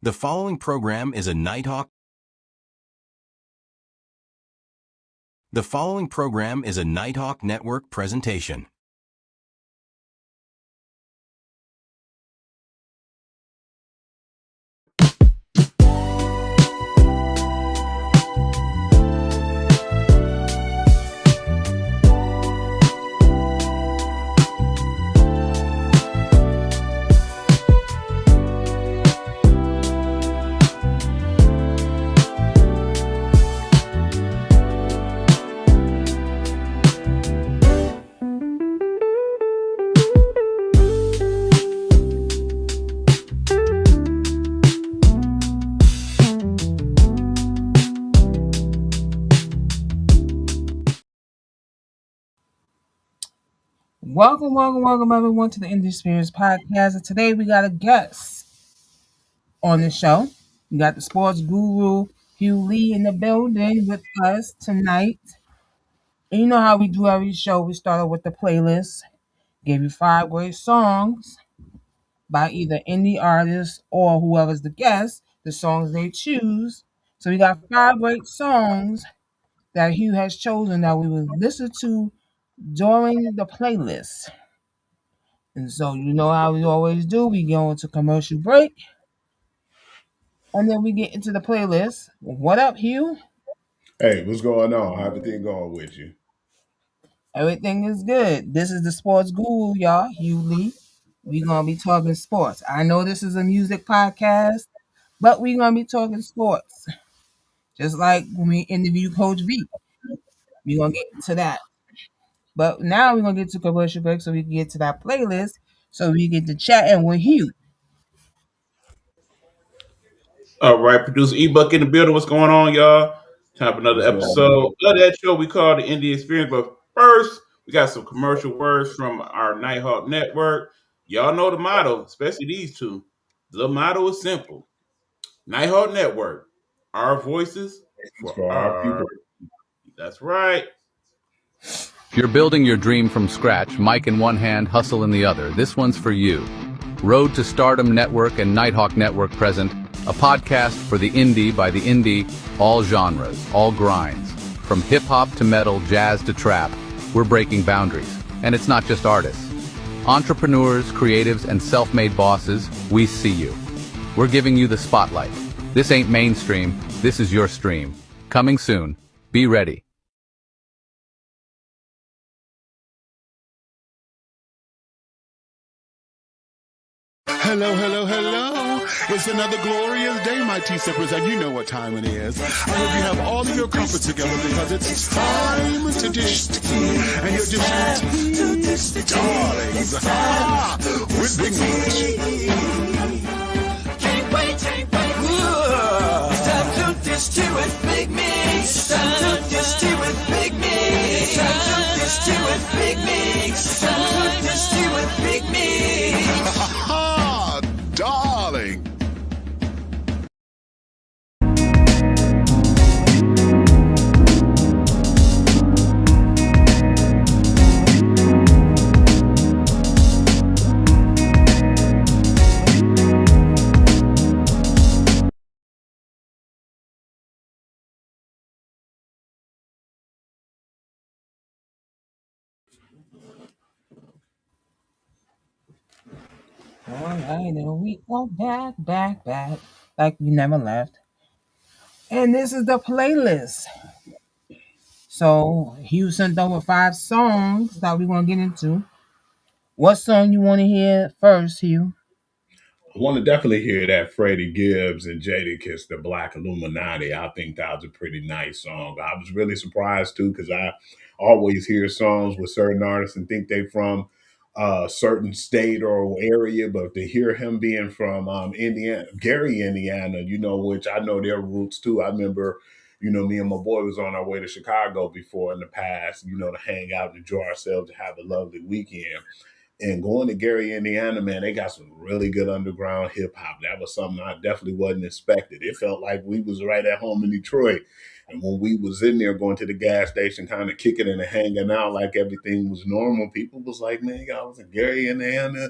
The following program is a Nighthawk. The following program is a Nighthawk Network presentation. Welcome everyone to the Indie Spirits Podcast. And today we got a guest on the show. We got the sports guru Hugh Lee in the building with us tonight. And you know how we do every show. We start off with the playlist. Give you 5 great songs by either indie artists or whoever's the guest, the songs they choose. So we got 5 great songs that Hugh has chosen that we will listen to during the playlist. And so you know how we always do. We go into commercial break and then we get into the playlist. What up, Hugh? Hey, what's going on? How everything going with you? Everything is good. This is the sports guru, y'all, Hugh Lee. We're gonna be talking sports. I know this is a music podcast, but we're gonna be talking sports. Just like when we interview Coach V. We're gonna get to that. But now we're gonna get to commercial break so we can get to that playlist so we get to chatting with Hugh. All right, producer Ebuck in the building. What's going on, y'all? Time for another What's going episode on? of that show we call the Indie Experience. But first, we got some commercial words from our Nighthawk Network. Y'all know the motto, especially these two. The motto is simple: Nighthawk Network, our voices It's for for our our. people. That's right. If you're building your dream from scratch, mic in one hand, hustle in the other, this one's for you. Road to Stardom Network and Nighthawk Network present a podcast for the indie by the indie, all genres, all grinds. From hip-hop to metal, jazz to trap, we're breaking boundaries. And it's not just artists. Entrepreneurs, creatives, and self-made bosses, we see you. We're giving you the spotlight. This ain't mainstream, this is your stream. Coming soon. Be ready. Hello, hello, hello. It's another glorious day, my T-Steppers, and you know what time it is. I hope you have all of your comfort together because it's time to dish tea. And you're dishing tea, darlings, with Big Meat. Can't wait. It's time to dish tea with Big Meat. It's time to dish tea with Big Meat. It's time to dish tea with Big Meat. It's time to dish tea with Big Meat. Darling. All right, and we are back, like we never left. And this is the playlist. So Hugh sent over 5 songs that we're gonna get into. What song you want to hear first, Hugh? I want to definitely hear that Freddie Gibbs and Jadakiss, the Black Illuminati. I think that was a pretty nice song. I was really surprised too because I always hear songs with certain artists and think they from a certain state or area, but to hear him being from Indiana, Gary, Indiana, which I know their roots too. I remember, me and my boy was on our way to Chicago before in the past, to hang out and enjoy ourselves, to have a lovely weekend. And going to Gary, Indiana, man, they got some really good underground hip hop. That was something I definitely wasn't expected. It felt like we was right at home in Detroit. And when we was in there going to the gas station, kind of kicking and hanging out like everything was normal, people was like, man, y'all was in Gary, Indiana.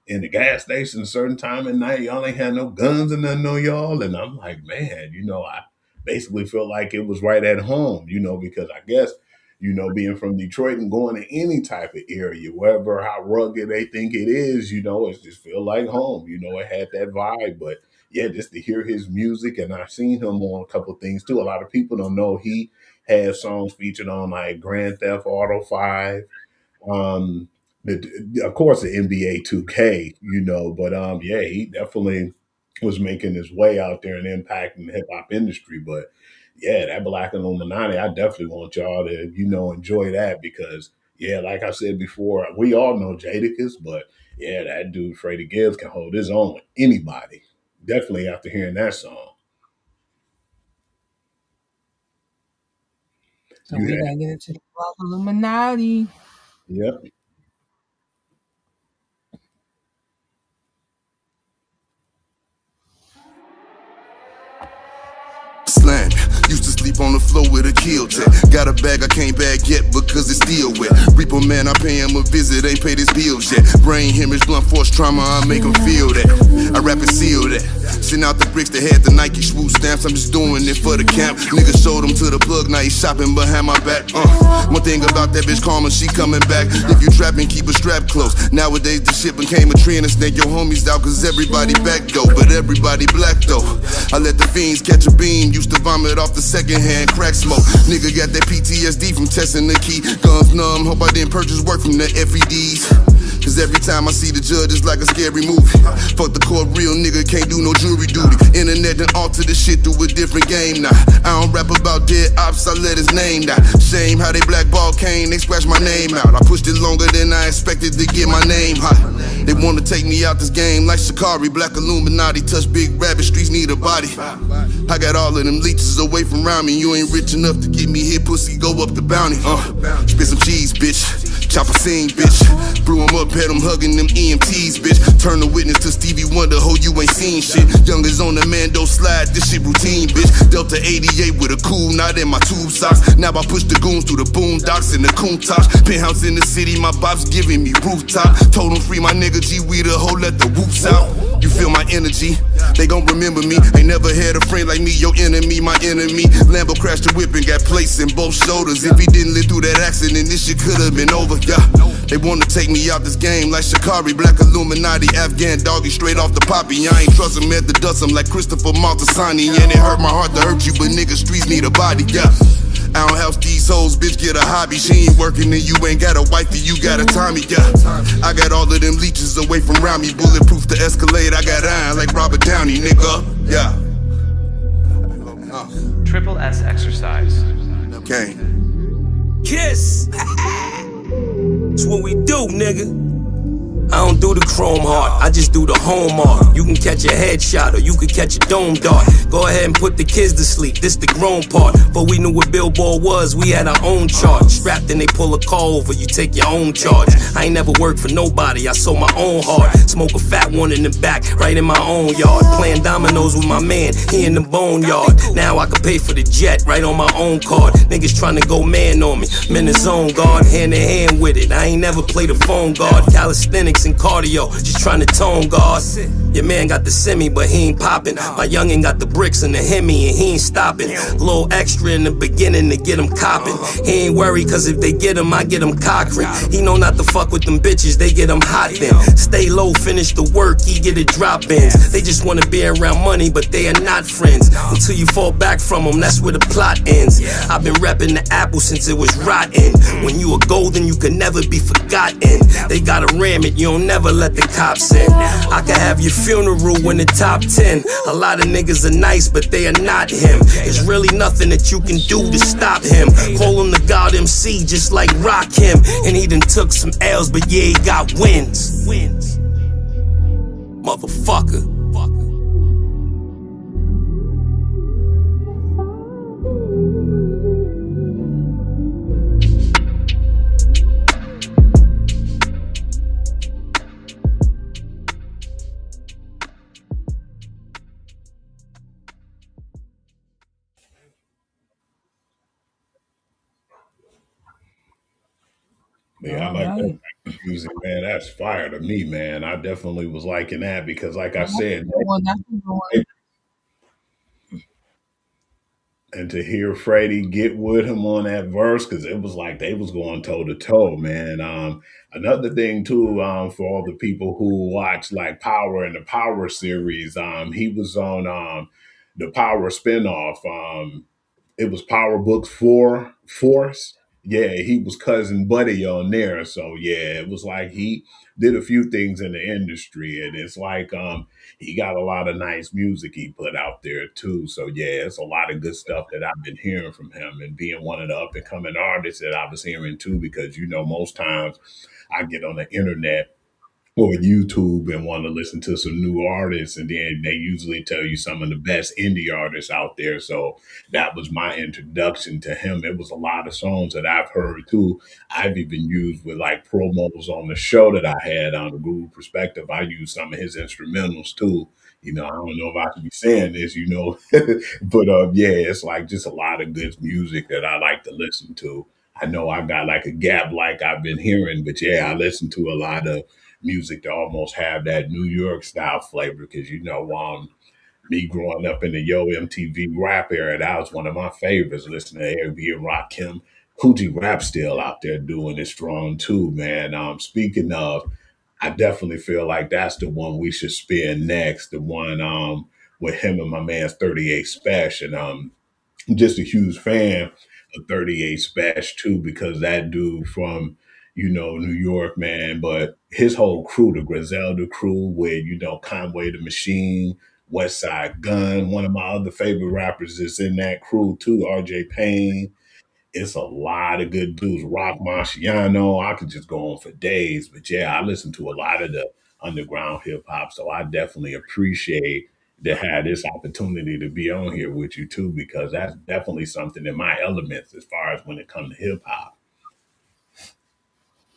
in the gas station a certain time at night. Y'all ain't had no guns and nothing on y'all. And I'm like, man, I basically feel like it was right at home, because I guess, being from Detroit and going to any type of area, wherever how rugged they think it is, it just feel like home. It had that vibe. But yeah, just to hear his music, and I've seen him on a couple of things too. A lot of people don't know he has songs featured on like Grand Theft Auto 5, of course the NBA 2K, but yeah, he definitely was making his way out there and impacting the hip hop industry. But yeah, that Black Illuminati, I definitely want y'all to, enjoy that because yeah, like I said before, we all know Jadakiss, but yeah, that dude Freddie Gibbs can hold his own with anybody. Definitely after hearing that song. So we gotta get into the Black Illuminati. Yep. Slam. Used to sleep on the floor with a kill check. Got a bag I can't bag yet because it's still wet. Reaper man, I pay him a visit, ain't paid his bills yet. Brain hemorrhage, blunt force trauma, I make him feel that. I rap and seal that. Send out the bricks that had the Nike swoop stamps. I'm just doing it for the camp. Nigga showed him to the plug, now he shopping behind my back. One thing about that bitch Karma, she coming back. If you trapping, keep a strap close. Nowadays the shit became a trend and snake your homies out cause everybody back though, but everybody black though. I let the fiends catch a beam, used to vomit off the secondhand crack smoke. Nigga got that PTSD from testing the key. Guns numb, hope I didn't purchase work from the FEDs. Cause every time I see the judge, it's like a scary movie. Fuck the court, real nigga can't do no jury duty. Internet done alter the shit through a different game now. I don't rap about dead ops, I let his name down. Shame how they blackball Kane, they scratch my name out. I pushed it longer than I expected to get my name hot. They wanna take me out this game like Shikari. Black Illuminati, touch big rabbit, streets need a body. I got all of them leeches away from around me. You ain't rich enough to get me hit, pussy, go up the bounty. Spit some cheese, bitch. Chopper sing, bitch. Brew him up, had him hugging them EMTs, bitch. Turn the witness to Stevie Wonder, ho, you ain't seen shit. Youngers on the Mando slide, this shit routine, bitch. Delta 88 with a cool knot in my tube socks. Now I push the goons through the boondocks and the coon tops. Penthouse in the city, my bops giving me rooftop. Told him free my nigga G, we the hoe, let the whoops out. You feel my energy, they gon' remember me. Ain't never had a friend like me, your enemy, my enemy. Lambo crashed the whip and got placed in both shoulders. If he didn't live through that accident, this shit could've been over, yeah. They wanna take me out this game like Shikari. Black Illuminati, Afghan doggy, straight off the poppy. I ain't trust him at the dust, I'm like Christopher Maltasani. And it hurt my heart to hurt you, but niggas, streets need a body, yeah. I don't house these hoes, bitch, get a hobby. She ain't working and you ain't got a wifey, you got a Tommy, yeah. I got all of them leeches away from around me. Bulletproof to Escalade, I got iron like Robert Downey, nigga, yeah. Triple S exercise. Okay. Kiss. That's what we do, nigga. I don't do the chrome heart, I just do the home art. You can catch a headshot or you can catch a dome dart. Go ahead and put the kids to sleep, this the grown part. But we knew what Billboard was, we had our own chart. Strapped and they pull a car over, you take your own charge. I ain't never worked for nobody, I sold my own heart. Smoke a fat one in the back, right in my own yard. Playing dominoes with my man, he in the boneyard. Now I can pay for the jet, right on my own card. Niggas tryna go man on me, I'm in the zone guard. Hand in hand with it, I ain't never played a phone guard. Calisthenics and cardio, just trying to tone guard. Your man got the semi, but he ain't popping. My youngin' got the bricks and the Hemi, and he ain't stopping. A little extra in the beginning to get him copping. He ain't worried, cause if they get him, I get him cockring. He know not to fuck with them bitches, they get him hot then. Stay low, finish the work, he get it drop-ins. They just wanna be around money, but they are not friends. Until you fall back from them, that's where the plot ends. I've been repping the apple since it was rotten. When you a golden, you can never be forgotten. They gotta ram it, you don't never let the cops in. I can have your funeral in the top 10. A lot of niggas are nice, but they are not him. There's really nothing that you can do to stop him. Call him the God MC, just like Rock him. And he done took some L's, but yeah, he got wins. Motherfucker. Yeah, I like that. music, man. That's fire to me, man. I definitely was liking that because, like I Yeah, that's a said, good one. That's a good one. and to hear Freddie get with him on that verse because it was like they was going toe to toe, man. Another thing too, for all the people who watch like Power and the Power series, he was on the Power spinoff. It was Power Books 4 Force. Yeah, he was cousin Buddy on there. So yeah, it was like he did a few things in the industry, and it's like he got a lot of nice music he put out there too. So yeah, it's a lot of good stuff that I've been hearing from him, and being one of the up and coming artists that I was hearing too, because most times I get on the internet or YouTube and want to listen to some new artists, and then they usually tell you some of the best indie artists out there. So that was my introduction to him. It was a lot of songs that I've heard too. I've even used with like promos on the show that I had on the Guru Perspective. I used some of his instrumentals too. I don't know if I should be saying this, but yeah, it's like just a lot of good music that I like to listen to. I know I've got like a gap like I've been hearing, but yeah, I listen to a lot of music to almost have that New York style flavor because me growing up in the Yo MTV rap era, that was one of my favorites. Listening to A.B. and Rakim, Coogee Rap still out there doing it strong too, man. Speaking of, I definitely feel like that's the one we should spin next. The one with him and my man's 38 Special, and I'm just a huge fan of 38 Special too, because that dude from, New York, man, but his whole crew, the Griselda crew, with, Conway the Machine, West Side Gun, one of my other favorite rappers is in that crew too, RJ Payne. It's a lot of good dudes. Rock Marciano. I could just go on for days. But yeah, I listen to a lot of the underground hip hop. So I definitely appreciate to have this opportunity to be on here with you too, because that's definitely something in my elements as far as when it comes to hip hop.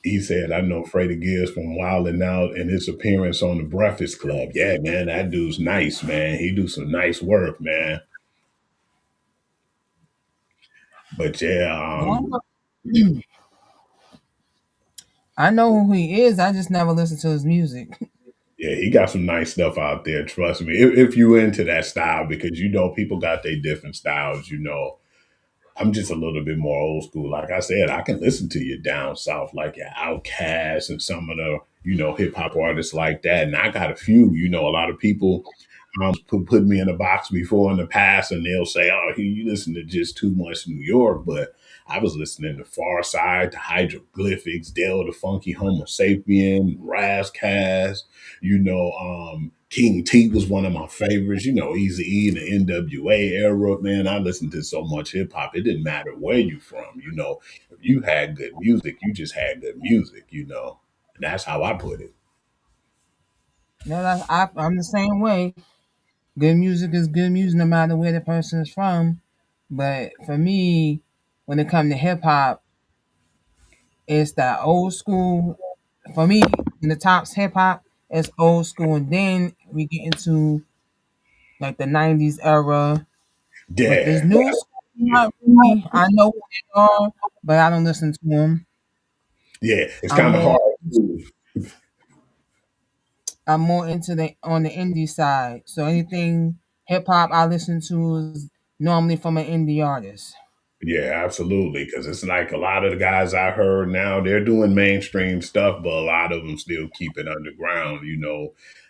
He said, I know Freddie Gibbs from Wild 'N Out and his appearance on the Breakfast Club. Yeah, man, that dude's nice, man. He do some nice work, man. But yeah, I know who he is. I just never listen to his music. yeah, he got some nice stuff out there. Trust me, if you into that style, because people got their different styles. I'm just a little bit more old school. Like I said, I can listen to you down south, like your Outkast and some of the hip hop artists like that. And I got a few. A lot of people put me in a box before in the past, and they'll say, "Oh, you listen to just too much New York." But I was listening to Far Side, to Hieroglyphics, Dale the Funky Homo Sapien, Razzcast. King T was one of my favorites. Easy E in the NWA era. Man, I listened to so much hip hop. It didn't matter where you from. If you had good music, you just had good music. And that's how I put it. No, I'm the same way. Good music is good music no matter where the person is from. But for me, when it comes to hip hop, it's that old school. For me, in the tops hip hop, it's old school, and then we get into like the '90s era. But Yeah, this new school, not really. I know who they are, but I don't listen to them. yeah. It's I'm kind of more, hard. I'm more into the on the indie side. So anything hip hop I listen to is normally from an indie artist. Yeah, absolutely. Because it's like a lot of the guys I heard now, they're doing mainstream stuff, but a lot of them still keep it underground.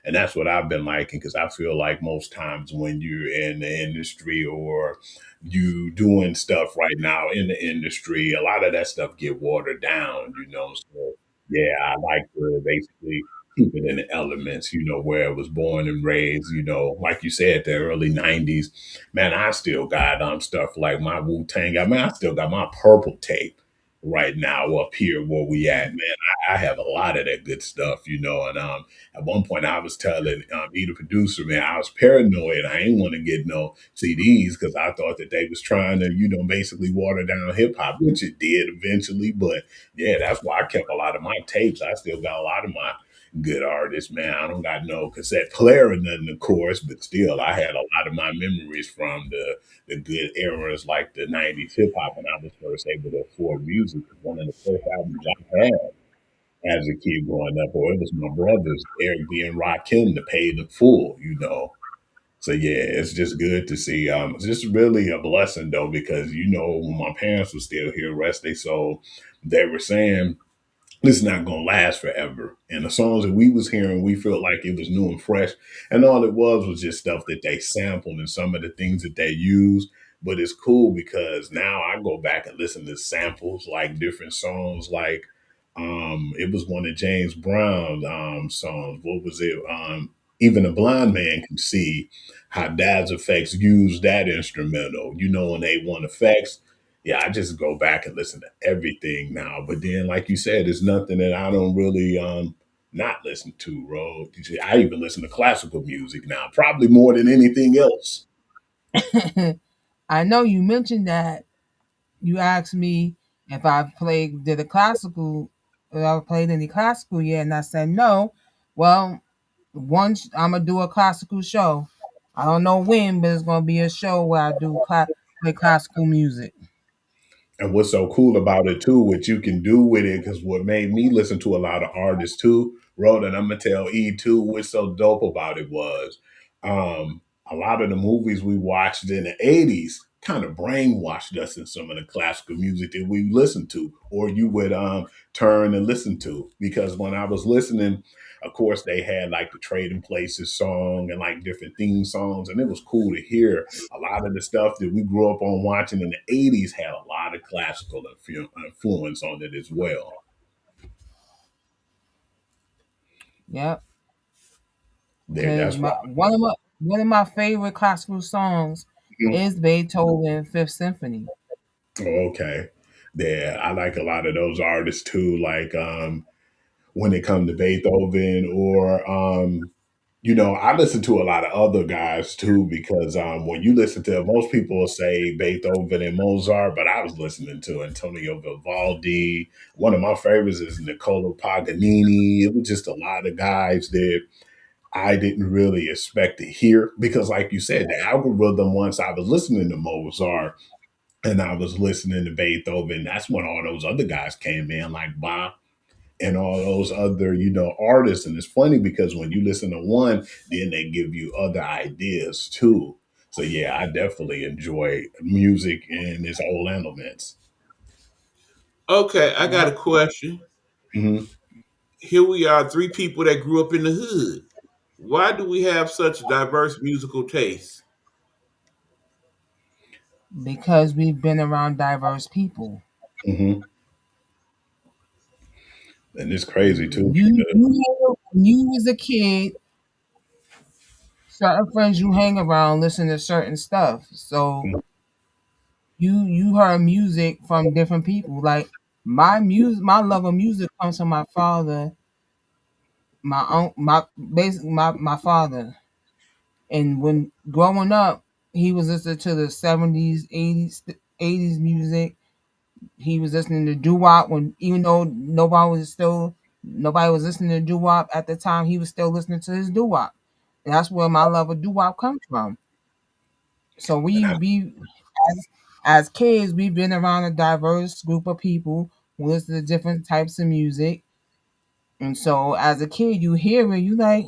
And that's what I've been liking because I feel like most times when you're in the industry or you doing stuff right now in the industry, a lot of that stuff get watered down. So yeah, I like to basically keep it in the elements, where it was born and raised, like you said, the early 90s. Man, I still got stuff like my Wu Tang. I mean, I still got my purple tape right now up here where we at, man. I have a lot of that good stuff. And at one point I was telling the producer, man, I was paranoid. I ain't want to get no CDs because I thought that they was trying to, basically water down hip hop, which it did eventually. But yeah, that's why I kept a lot of my tapes. I still got a lot of my good artist, man. I don't got no cassette player or nothing, of course, but still, I had a lot of my memories from the good eras like the 90s hip hop when I was first able to afford music. One of the first albums I had. as a kid growing up, or it was my brothers, Eric B and Rakim, to pay the full, So yeah, it's just good to see. It's just really a blessing though, because when my parents were still here, rest they soul, they were saying this is not gonna last forever. And the songs that we was hearing, we felt like it was new and fresh. And all it was just stuff that they sampled and some of the things that they used. But it's cool because now I go back and listen to samples, like different songs, like it was one of James Brown's songs. What was it? Even a blind man can see how Dad's Effects used that instrumental. When they want effects, yeah, I just go back and listen to everything now. But then, like you said, it's nothing that I don't really not listen to, bro. I even listen to classical music now, probably more than anything else. I know you mentioned that you asked me if I've played any classical yet, and I said no. Well, once I'm gonna do a classical show. I don't know when, but it's gonna be a show where I play classical music. And what's so cool about it too, what you can do with it, because what made me listen to a lot of artists too, Rhoda, and I'm gonna tell E too, what's so dope about it was a lot of the movies we watched in the 80s kind of brainwashed us in some of the classical music that we listened to, or you would turn and listen to. Because when I was listening, of course, they had like the Trading Places song and like different theme songs, and it was cool to hear a lot of the stuff that we grew up on watching in the 80s had a lot of classical influence on it as well. Yep. There, Because that's why. one of my favorite classical songs is Beethoven Fifth Symphony. Okay. Yeah, I like a lot of those artists too. Like when it comes to Beethoven, or I listen to a lot of other guys too, because when you listen to most people will say Beethoven and Mozart, but I was listening to Antonio Vivaldi. One of my favorites is Niccolo Paganini. It was just a lot of guys that I didn't really expect to hear, because like you said, the algorithm, once I was listening to Mozart and I was listening to Beethoven, that's when all those other guys came in, like Bach and all those other, artists. And it's funny because when you listen to one, then they give you other ideas too. So yeah, I definitely enjoy music in its whole elements. Okay, I got Yep. a question. Mhm. Here we are, three people that grew up in the hood. Why do we have such diverse musical tastes? Because we've been around diverse people. Mhm. And it's crazy too because When you was a kid, certain friends you hang around listen to certain stuff. So you heard music from different people. Like my love of music comes from my father, basically my father. And when growing up, he was listening to the 70s, 80s music. He was listening to doo wop when, even though nobody was listening to doo wop at the time, he was still listening to his doo wop. And that's where my love of doo wop comes from. So and I, as, as kids, we've been around a diverse group of people who listen to different types of music. And so as a kid, you hear it, you like,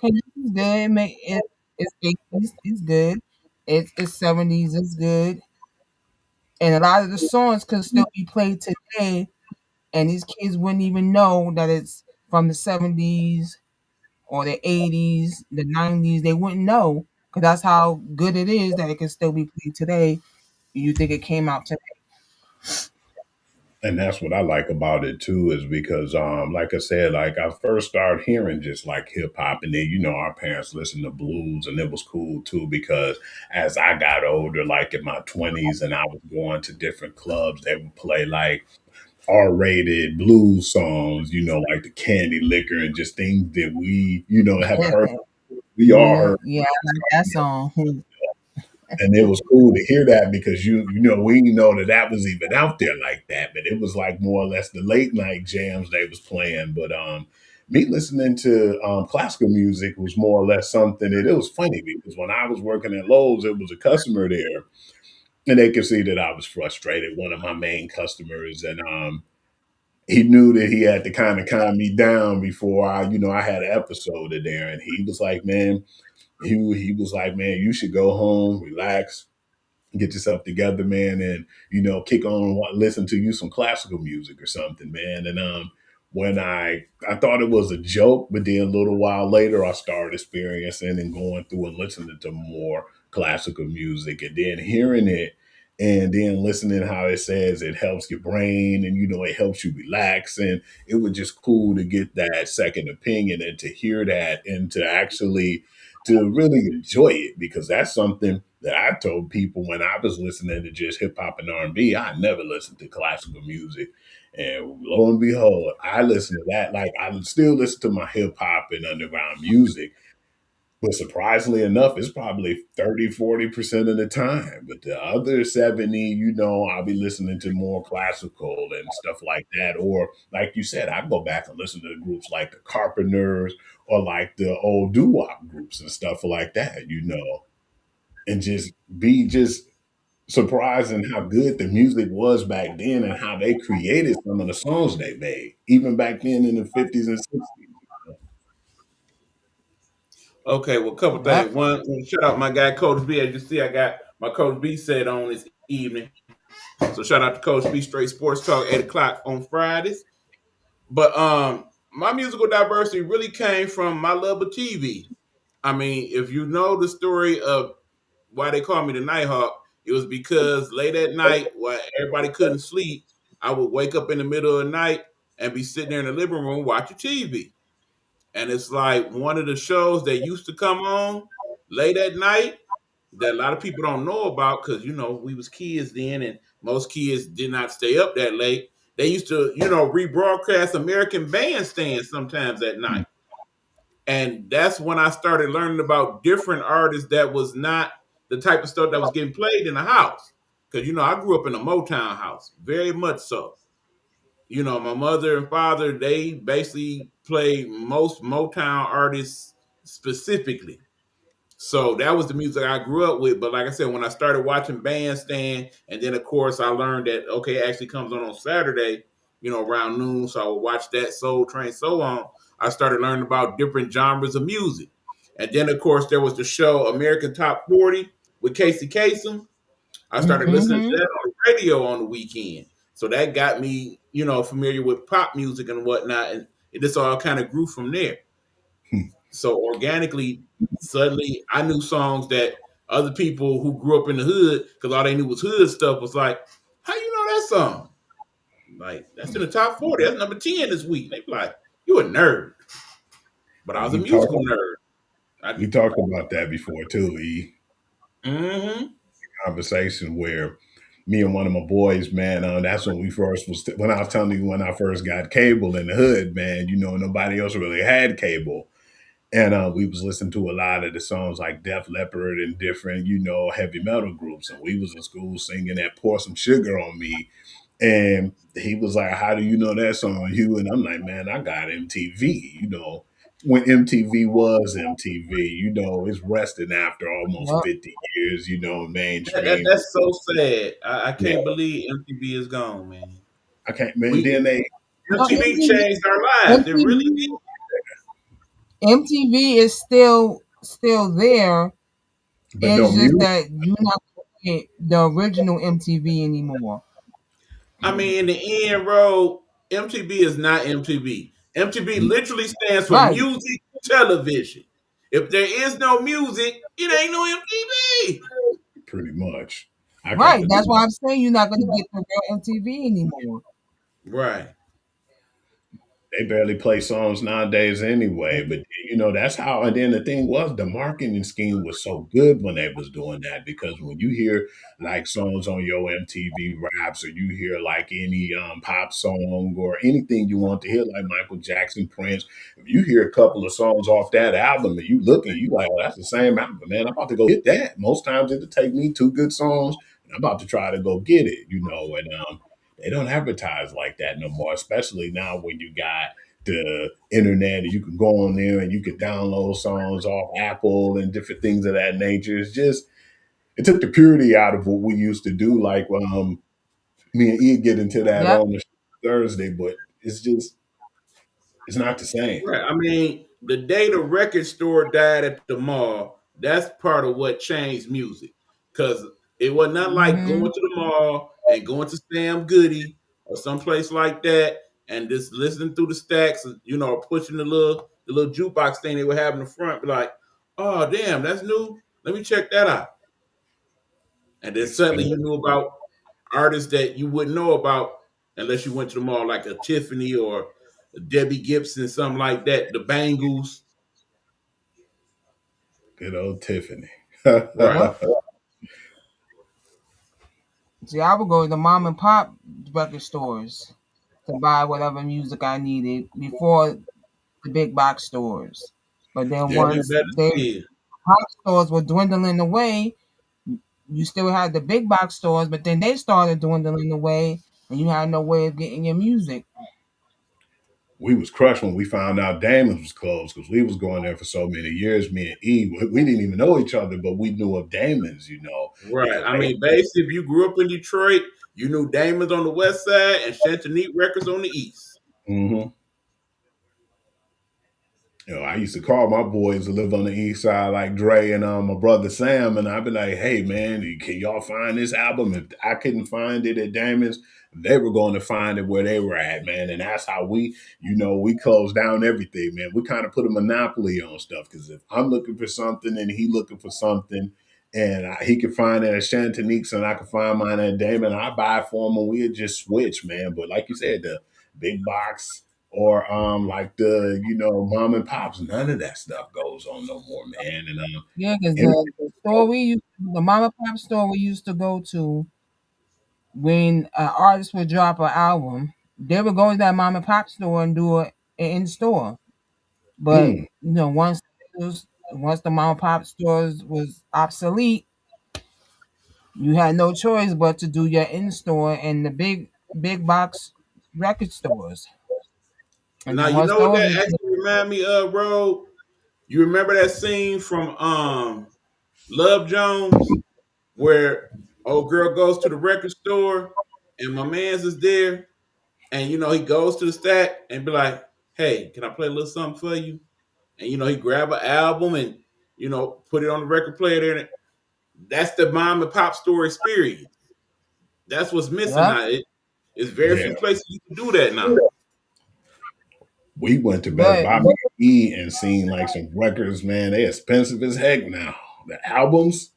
okay, this is good. It's 80s, it's good. It's 70s, it's good. And a lot of the songs could still be played today, and these kids wouldn't even know that it's from the 70s or the 80s, the 90s. They wouldn't know because that's how good it is that it can still be played today. You think it came out today? and that's what I like about it too, is because like I said, like I first started hearing just like hip hop, and then our parents listened to blues, and it was cool too, because as I got older, like in my 20s, and I was going to different clubs, they would play like R-rated blues songs, like the Candy Liquor and just things that we, haven't heard. We all Yeah, heard. yeah, I like that song. And it was cool to hear that, because we didn't know that that was even out there like that, but it was like more or less the late night jams they was playing. But me listening to classical music was more or less something that, it was funny, because when I was working at Lowe's, it was a customer there, and they could see that I was frustrated, one of my main customers. And he knew that he had to kind of calm me down before I had an episode of there. And he was like, man, he was like, man, you should go home, relax, get yourself together, man, and kick on and listen to you some classical music or something, man. And when I thought it was a joke, but then a little while later I started experiencing and going through and listening to more classical music and then hearing it and then listening how it says it helps your brain and it helps you relax. And it was just cool to get that second opinion and to hear that and to really enjoy it, because that's something that I told people when I was listening to just hip hop and R&B. I never listened to classical music, and lo and behold, I listen to that. Like, I still listen to my hip hop and underground music, but surprisingly enough, it's probably 30-40% of the time. But the other 70, I'll be listening to more classical and stuff like that. Or like you said, I go back and listen to groups like the Carpenters or like the old doo-wop groups and stuff like that, and just surprising how good the music was back then and how they created some of the songs they made, even back then in the 50s and 60s. Okay, well, a couple Yep. things. One, shout out my guy Coach B. As you see, I got my Coach B set on this evening. So shout out to Coach B, Straight Sports Talk, 8 o'clock on Fridays. But my musical diversity really came from my love of TV. I mean, if you know the story of why they call me the Nighthawk, it was because late at night, while everybody couldn't sleep, I would wake up in the middle of the night and be sitting there in the living room watching TV. And it's like one of the shows that used to come on late at night that a lot of people don't know about, because we was kids then and most kids did not stay up that late. They used to rebroadcast American Bandstand sometimes at night, and that's when I started learning about different artists that was not the type of stuff that was getting played in the house, because I grew up in a Motown house, very much so. My mother and father, they basically played most Motown artists specifically. So that was the music I grew up with. But like I said, when I started watching Bandstand, and then of course I learned that it actually comes on Saturday, around noon. So I would watch that, Soul Train, so on. I started learning about different genres of music. And then of course there was the show American Top 40 with Casey Kasem. I started listening to Mm-hmm. that on the radio on the weekend. So that got me, familiar with pop music and whatnot. And this all kind of grew from there. So organically, suddenly I knew songs that other people who grew up in the hood, because all they knew was hood stuff, was like, how you know that song? Like, that's in the top 40. That's number 10 this week. They be like, you a nerd. But I was a We talked musical nerd. we talked about that before too, E. Mm-hmm. Conversation where me and one of my boys, man, that's when we first when I was telling you when I first got cable in the hood, man, nobody else really had cable. And we was listening to a lot of the songs like Def Leppard and different, heavy metal groups. And we was in school singing that Pour Some Sugar on Me. And he was like, how do you know that song, Hugh? And I'm like, man, I got MTV, when MTV was MTV, it's resting after almost Yep. 50 years, That, mainstream. that's so sad. I Yeah, can't believe MTV is gone, man. I can't, man. We Then No, MTV MTV, changed our lives. It really did. MTV, MTV is still there. but no It's just music. that you're not gonna get the original MTV anymore. I mean, in the end, bro, MTV is not MTV. MTV literally stands for Right, music television. If there is no music, it ain't no MTV. Pretty much. I can't right. That's believe why I'm saying you're not gonna get the real MTV anymore. Right. they barely play songs nowadays anyway. But that's how. And then the thing was, the marketing scheme was so good when they was doing that, because when you hear like songs on your MTV Raps, or you hear like any pop song or anything you want to hear, like Michael Jackson, Prince, if you hear a couple of songs off that album and you look and you like, oh, that's the same album, man. I'm about to go get that. Most times it'll take me two good songs, and I'm about to try to go get it. And they don't advertise like that no more, especially now when you got the internet and you can go on there and you can download songs off Apple and different things of that nature. It took the purity out of what we used to do. Like me and E get into that Yep. on the Thursday, but it's not the same. Right. I mean, the day the record store died at the mall, that's part of what changed music. Because it was not like going Mm-hmm. to the mall and going to Sam Goody or someplace like that and just listening through the stacks, pushing the little jukebox thing they would have in the front, be like, oh damn, that's new. Let me check that out. And then suddenly you knew about artists that you wouldn't know about unless you went to the mall, like a Tiffany or a Debbie Gibson, something like that. The Bangles, Good old Tiffany. right? Yep. See, I would go to the mom and pop record stores to buy whatever music I needed before the big box stores. But then Yeah. You once better the see. pop stores were dwindling away, you still had the big box stores, but then they started dwindling away, and you had no way of getting your music. We was crushed when we found out Damon's was closed because we was going there for so many years. Me and E, we didn't even know each other, but we knew of Damon's, Right. because I mean, basically, if you grew up in Detroit, you knew Damon's on the west side and Chantonique Records on the east. hmm I used to call my boys who live on the east side, like Dre and my brother Sam, and I'd be like, "Hey, man, can y'all find this album?" If I couldn't find it at Damon's, they were going to find it where they were at, man. And that's how we closed down everything, man. We kind of put a monopoly on stuff because if I'm looking for something and he looking for something, and he could find it at Chantonique's and I could find mine at Damon, I buy it for him and we'd just switch, man. But like you said, the big box or like the mom and pops, none of that stuff goes on no more, man. Yeah, because And the mom and pop store we used to go to when an artist would drop an album, they would go to that mom and pop store and do it in store. But mm, once the mom and pop stores was obsolete, you had no choice but to do your in store in the big box record stores. And Now then you once know what those that was actually remind me of, bro. You remember that scene from Love Jones where old girl goes to the record store and my man's is there, and he goes to the stack and be like, "Hey, can I play a little something for you?" And he grab an album and put it on the record player there. And that's the mom and pop store experience. That's what's missing yep. now. It's very yeah, few places you can do that now. we went to Best But Buy E and seen like some records, man. They expensive as heck now. The albums,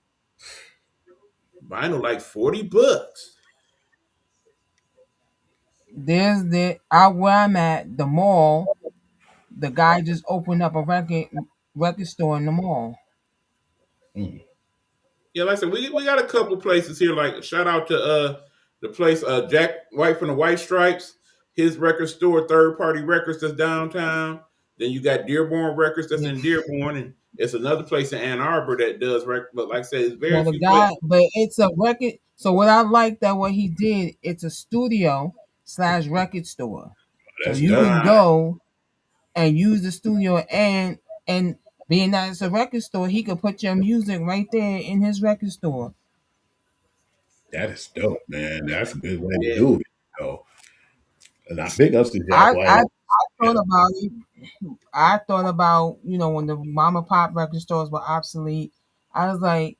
Vinyl like $40. there's out where I'm at, the mall, the guy just opened up a record store in the mall. mm, Yeah, like I said, we got a couple places here. Like shout out to the place Jack White from the White Stripes, his record store, third party records that's downtown. Then you got Dearborn Records that's Yeah. in Dearborn, and it's another place in Ann Arbor that does record. But like I said, it's very Well, the few guy, places. but it's a record. So what I like that what he did, it's a studio slash record store. So that's you dope. can Right. go and use the studio and being that it's a record store, he could put your music right there in his record store. That is dope, man. That's a good way to Yeah. do it. And I big ups to Jack I White. Yeah, thought about it. I thought about when the mom and pop record stores were obsolete. I was like,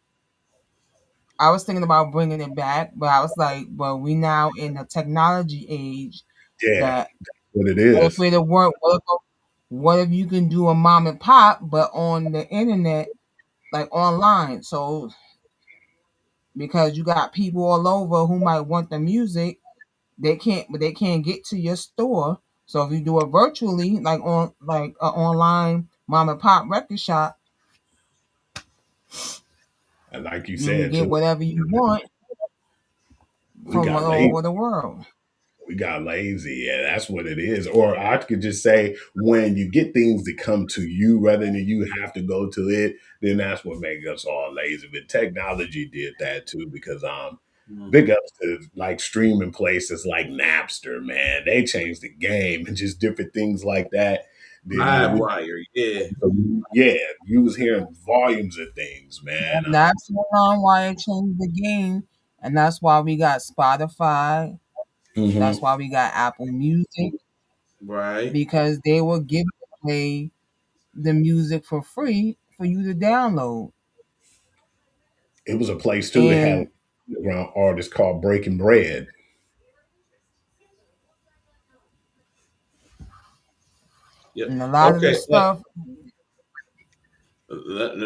I was thinking about bringing it back, but I was like, well, we now in a technology age yeah, that what it what if is. it work? What if you can do a mom and pop, but on the internet, like online? So because you got people all over who might want the music, but they can't get to your store. So if you do it virtually, like on like an online mom and pop record shop, And like you you can said get too, whatever you want we from got all lazy. over the world. We got lazy. Yeah, that's what it is. Or I could just say when you get things that come to you rather than you have to go to it, then that's what makes us all lazy. But technology did that too because big Mhm. ups to like streaming places like Napster, man. They changed the game and just different things like that. Then Livewire, yeah. yeah, you was hearing volumes of things, man. And that's why it changed the game, and that's why we got Spotify. That's Mhm. why we got Apple Music. Right. because they were giving away the music for free for you to download. It was a place too that had And an underground artist called Breaking Bread. Yep. a lot of the Okay. stuff,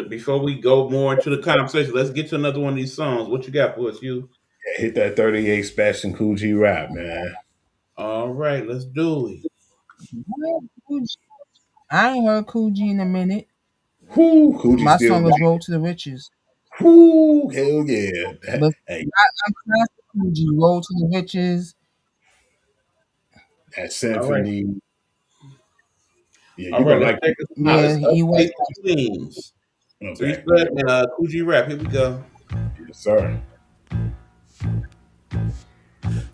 Before we go more into the conversation, let's get to another one of these songs. What you got for us, you? Yeah, hit that 38 Special and Cool G rap, man. All right, let's do it. I ain't heard Cool G in a minute. Whoo, Cool G My still song is got Road to the Riches. whoo, hell yeah. But Hey, I'm classic Cool G, Road to the Riches. that All right. symphony. Yeah, All you're right, gonna let's like take us out. Yeah, Let's he was. update the queens. Three okay. Slut and Coogee Rap. Here we go. Yes, sir.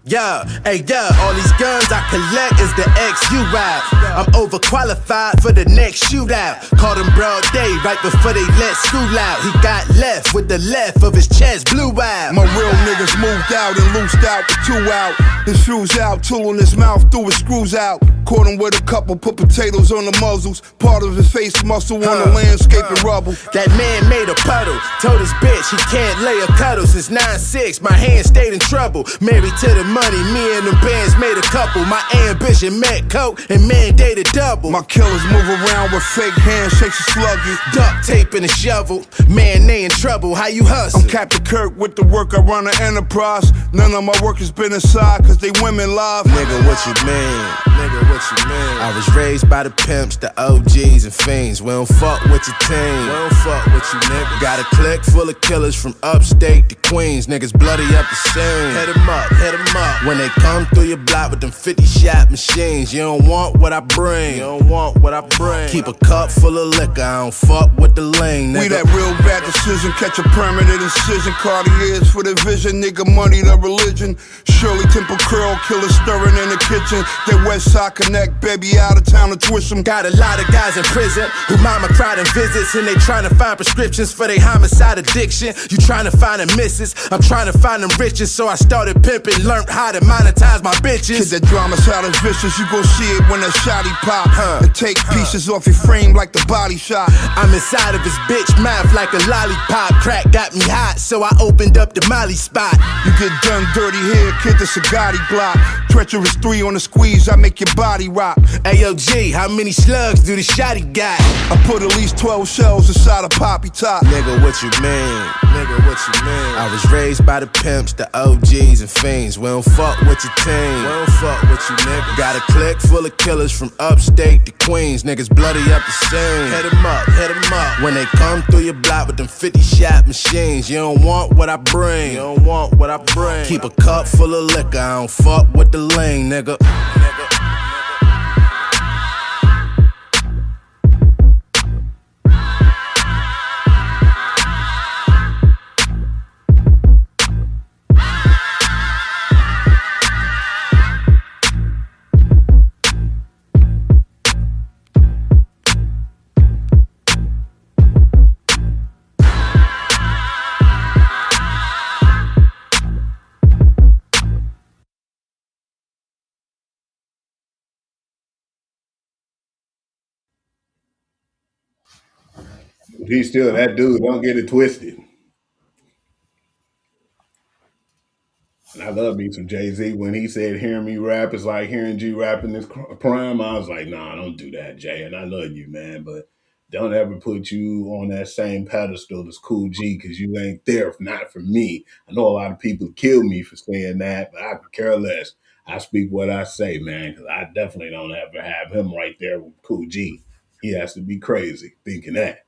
Yeah, hey, yeah, all these guns I collect is the XU rap. I'm overqualified for the next shootout. Caught him broad day right before they let school out. He got left with the left of his chest blew out. My real niggas moved out and loosed out, the two out. His shoes out, tool in his mouth, threw his screws out. Caught him with a couple, put potatoes on the muzzles. Part of his face muscle on the landscape and rubble. That man made a puddle, told his bitch he can't lay a cuddle. Since 9-6, my hand stayed in trouble. Married to the money, me and them bands made a couple. My ambition met coke and mandated double. My killers move around with fake handshakes and sluggy. Duct tape and a shovel, man, they in trouble. How you hustle? I'm Captain Kirk with the work, I run an enterprise. None of my work has been inside, cause they women live. Nigga, what you mean? Nigga, what you mean? I was raised by the pimps, the OGs and fiends. We don't fuck with your team. We don't fuck with you, nigga. Got a clique full of killers from upstate to Queens. Niggas bloody up the scene. Hit 'em up, hit 'em up. When they come through your block with them 50-shot machines, you don't want what I bring. You don't want what I bring. Keep a cup full of liquor, I don't fuck with the lane, nigga. We that real bad decision, catch a permanent incision. Cartiers for the vision, nigga, money the religion. Shirley Temple Curl, killer stirring in the kitchen. That West Side Connect, baby, out of town to twist them. Got a lot of guys in prison who mama cried in visits, and they tryna find prescriptions for their homicide addiction. You tryna find them misses, I'm tryna find them riches. So I started pimping, learned how to monetize my bitches. Kid, that drama's out of vicious, you gon' see it when that shotty pop. And take pieces off your frame like the Body Shot. I'm inside of his bitch mouth like a lollipop. Crack got me hot, so I opened up the Molly spot. You get done dirty here, kid, the Sagati block. Treacherous 3 on the squeeze, I make your body rock. AOG, how many slugs do the shotty got? I put at least 12 shells inside a poppy top. Nigga, what you mean? Nigga, what you mean? I was raised by the pimps, the OGs and fiends. We don't fuck with your team. We don't fuck with you, nigga. Got a clique full of killers from upstate to Queens. Niggas bloody up the scene. Hit 'em up, hit 'em up. When they come through your block with them 50-shot machines, you don't want what I bring. You don't want what I bring. Keep a cup full of liquor, I don't fuck with the lane, nigga. He's still that dude. Don't get it twisted. And I love me some Jay-Z. When he said hearing me rap is like hearing G rap in this prime, I was like, nah, don't do that, Jay. And I love you, man. But don't ever put you on that same pedestal as Cool G, because you ain't there, not for me. I know a lot of people kill me for saying that, but I could care less. I speak what I say, man, because I definitely don't ever have him right there with Cool G. He has to be crazy thinking that.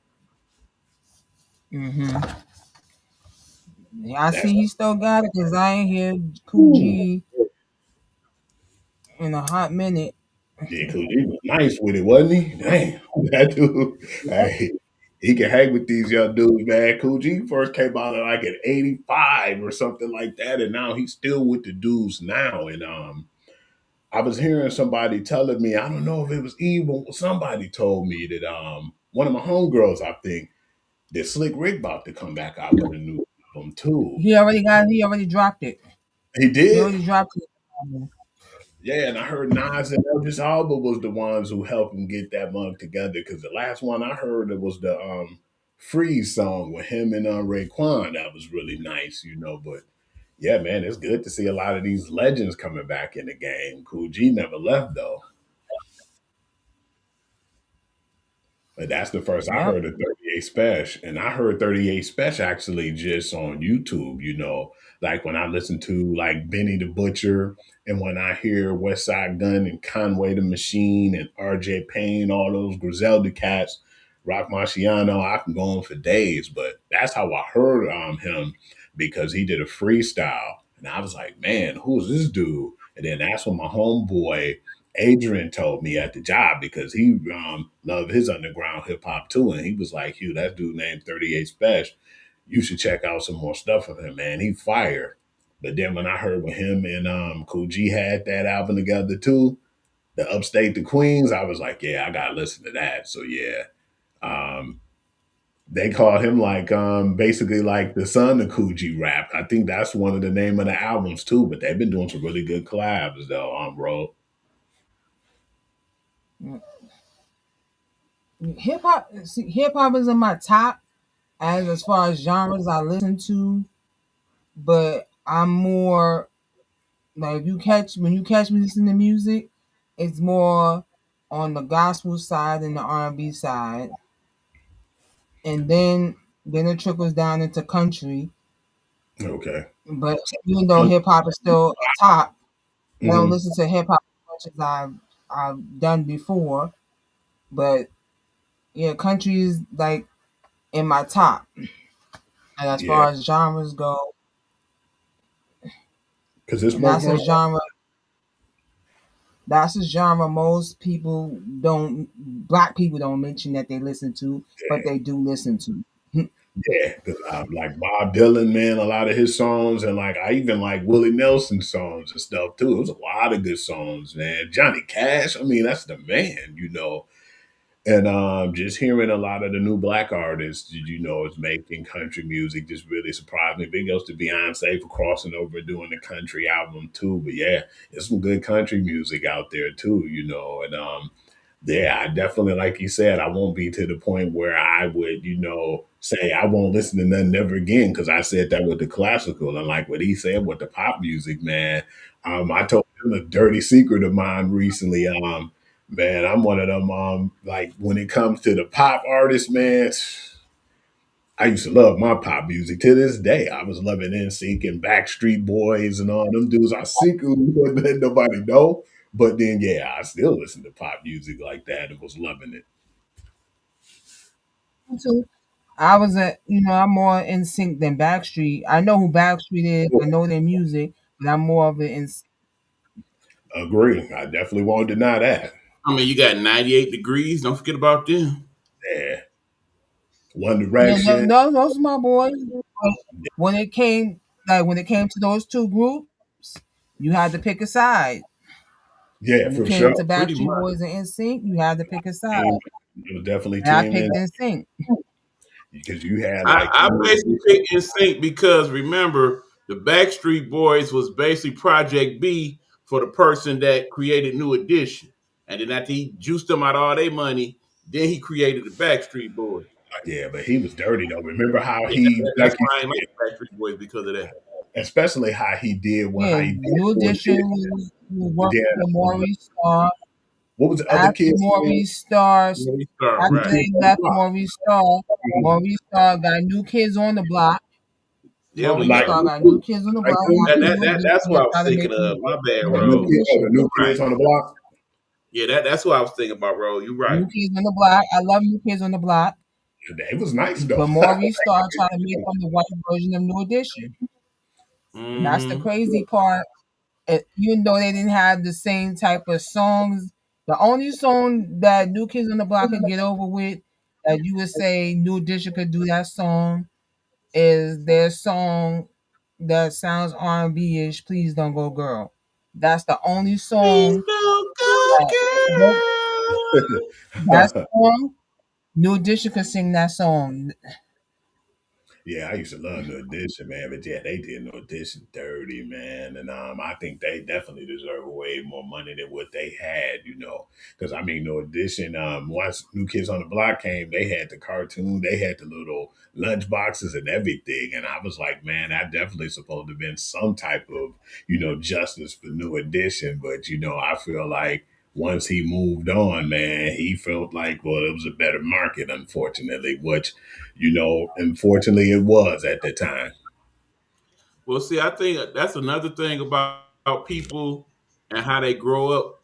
Yeah, I see he still got it because I ain't hear Cool G in a hot minute. Yeah, Cool G was nice with it, wasn't he? Damn, that dude. Hey, he can hang with these young dudes, man. Cool G first came out at like an 85 or something like that, and now he's still with the dudes now. And I was hearing somebody telling me, I don't know if it was Eve or somebody told me that one of my homegirls, I think, that Slick Rick about to come back out with a new album too. He already dropped it. He He did? already dropped it. Yeah, and I heard Nas and Idris Elba was the ones who helped him get that mug together. Because the last one I heard it was the Freeze song with him and Raekwon. That was really nice, you know. But yeah, man, it's good to see a lot of these legends coming back in the game. Cool G never left though. But that's the first I Yep. heard of 38 Special. And I heard 38 Special actually just on YouTube, you know, like when I listen to like Benny the Butcher and when I hear West Side Gun and Conway the Machine and RJ Payne, all those Griselda cats, Rock Marciano, I can go on for days. But that's how I heard him because he did a freestyle. And I was like, man, who's this dude? And then that's when my homeboy Adrian told me at the job because he loved his underground hip hop too, and he was like, "Hugh, that dude named 38 Special. You should check out some more stuff of him, man. He fire." But then when I heard when him and Cool G had that album together too, the Upstate to Queens, I was like, "Yeah, I gotta listen to that." So yeah, um, they called him like basically like the son of Cool G rap. I think that's one of the name of the albums too. But they've been doing some really good collabs though, bro. Hip hop is in my top as far as genres I listen to, but I'm more like when you catch me listening to music, it's more on the gospel side and the R&B side, and then it trickles down into country. Okay. But even though hip hop is still top, I don't Mhm. listen to hip hop as much as I've done before. But yeah, country is like in my top. And as Yeah, far as genres go, because it's and more versatile. that's a genre most people don't black people don't mention that they listen to, but they do listen to. Yeah, because like Bob Dylan, man, a lot of his songs, and like I even like Willie Nelson songs and stuff too. It was a lot of good songs, man. Johnny Cash, I mean, that's the man, you know. And just hearing a lot of the new black artists, you know, is making country music just really surprised me. Big ups to Beyonce for crossing over and doing the country album too. But yeah, there's some good country music out there too, you know. And yeah, I definitely, like you said, I won't be to the point where I would, you know, say I won't listen to nothing ever again because I said that with the classical and like what he said with the pop music, man. I told him a dirty secret of mine recently. Man, I'm one of them. Like when it comes to the pop artists, man, I used to love my pop music to this day. I was loving NSYNC and Backstreet Boys and all them dudes. I secretly wouldn't let nobody know. But then, yeah, I still listen to pop music like that and was loving it. So I was I'm more in sync than Backstreet. I know who Backstreet is. I know their music, but I'm more of an in. Agree. I definitely won't deny that. I mean, you got 98 Degrees. Don't forget about them. Yeah. One Yeah, Direction. those are my boys. But when it came to those two groups, you had to pick a side. Yeah, When it for came sure. to Pretty Backstreet much. Boys and NSYNC, you had to pick a side. It was definitely And I Team In picked NSYNC. because you had I, like I basically picked in sync because remember the Backstreet Boys was basically Project B for the person that created New Edition, and then after he juiced them out all their money, then he created the Backstreet Boys. yeah, but he was dirty though. Remember how Yeah, he that's like you why I ain't like said, the Backstreet Boys because of that. especially how he did Yeah, how he did New what he Edition did. was And working then for Maurice Starr. what was the other After kid's name? Maurice Starr, Movie star, after New right? Kids they on the left Block. Maurice Starr got New Kids on the Block. Yeah, when you Maurice Like got Starr who? got New Who? Kids on the Like Block who? that, after that, New that that's Edition. what They I was tried to thinking make of. My bad, Oh, New New bro. Kid, oh, the Edition. New Right. Kids on the Block. Yeah, that's what I was thinking about, bro. You right. New Kids on the Block. I love New Kids on the Block. It was nice though. But Maurice Starr tried to make them the white version of New Edition. That's the Mm-hmm. crazy part. Even though they didn't have the same type of songs, the only song that New Kids on the Block could get over with, that you would say New Edition could do that song, is their song that sounds R&B ish. Please don't go, girl. That's the only Please song don't go, that girl. that song. New Edition could sing that song. Yeah, I used to love New Edition, man. But yeah, they did New Edition dirty, man. And I think they definitely deserve way more money than what they had, you know. Because I mean, New Edition, once New Kids on the Block came, they had the cartoon, they had the little lunch boxes and everything. And I was like, man, that definitely supposed to have been some type of, you know, justice for New Edition. But, you know, I feel like once he moved on, man, he felt like, well, it was a better market, unfortunately, which, you know, unfortunately it was at the time. Well, see, I think that's another thing about people and how they grow up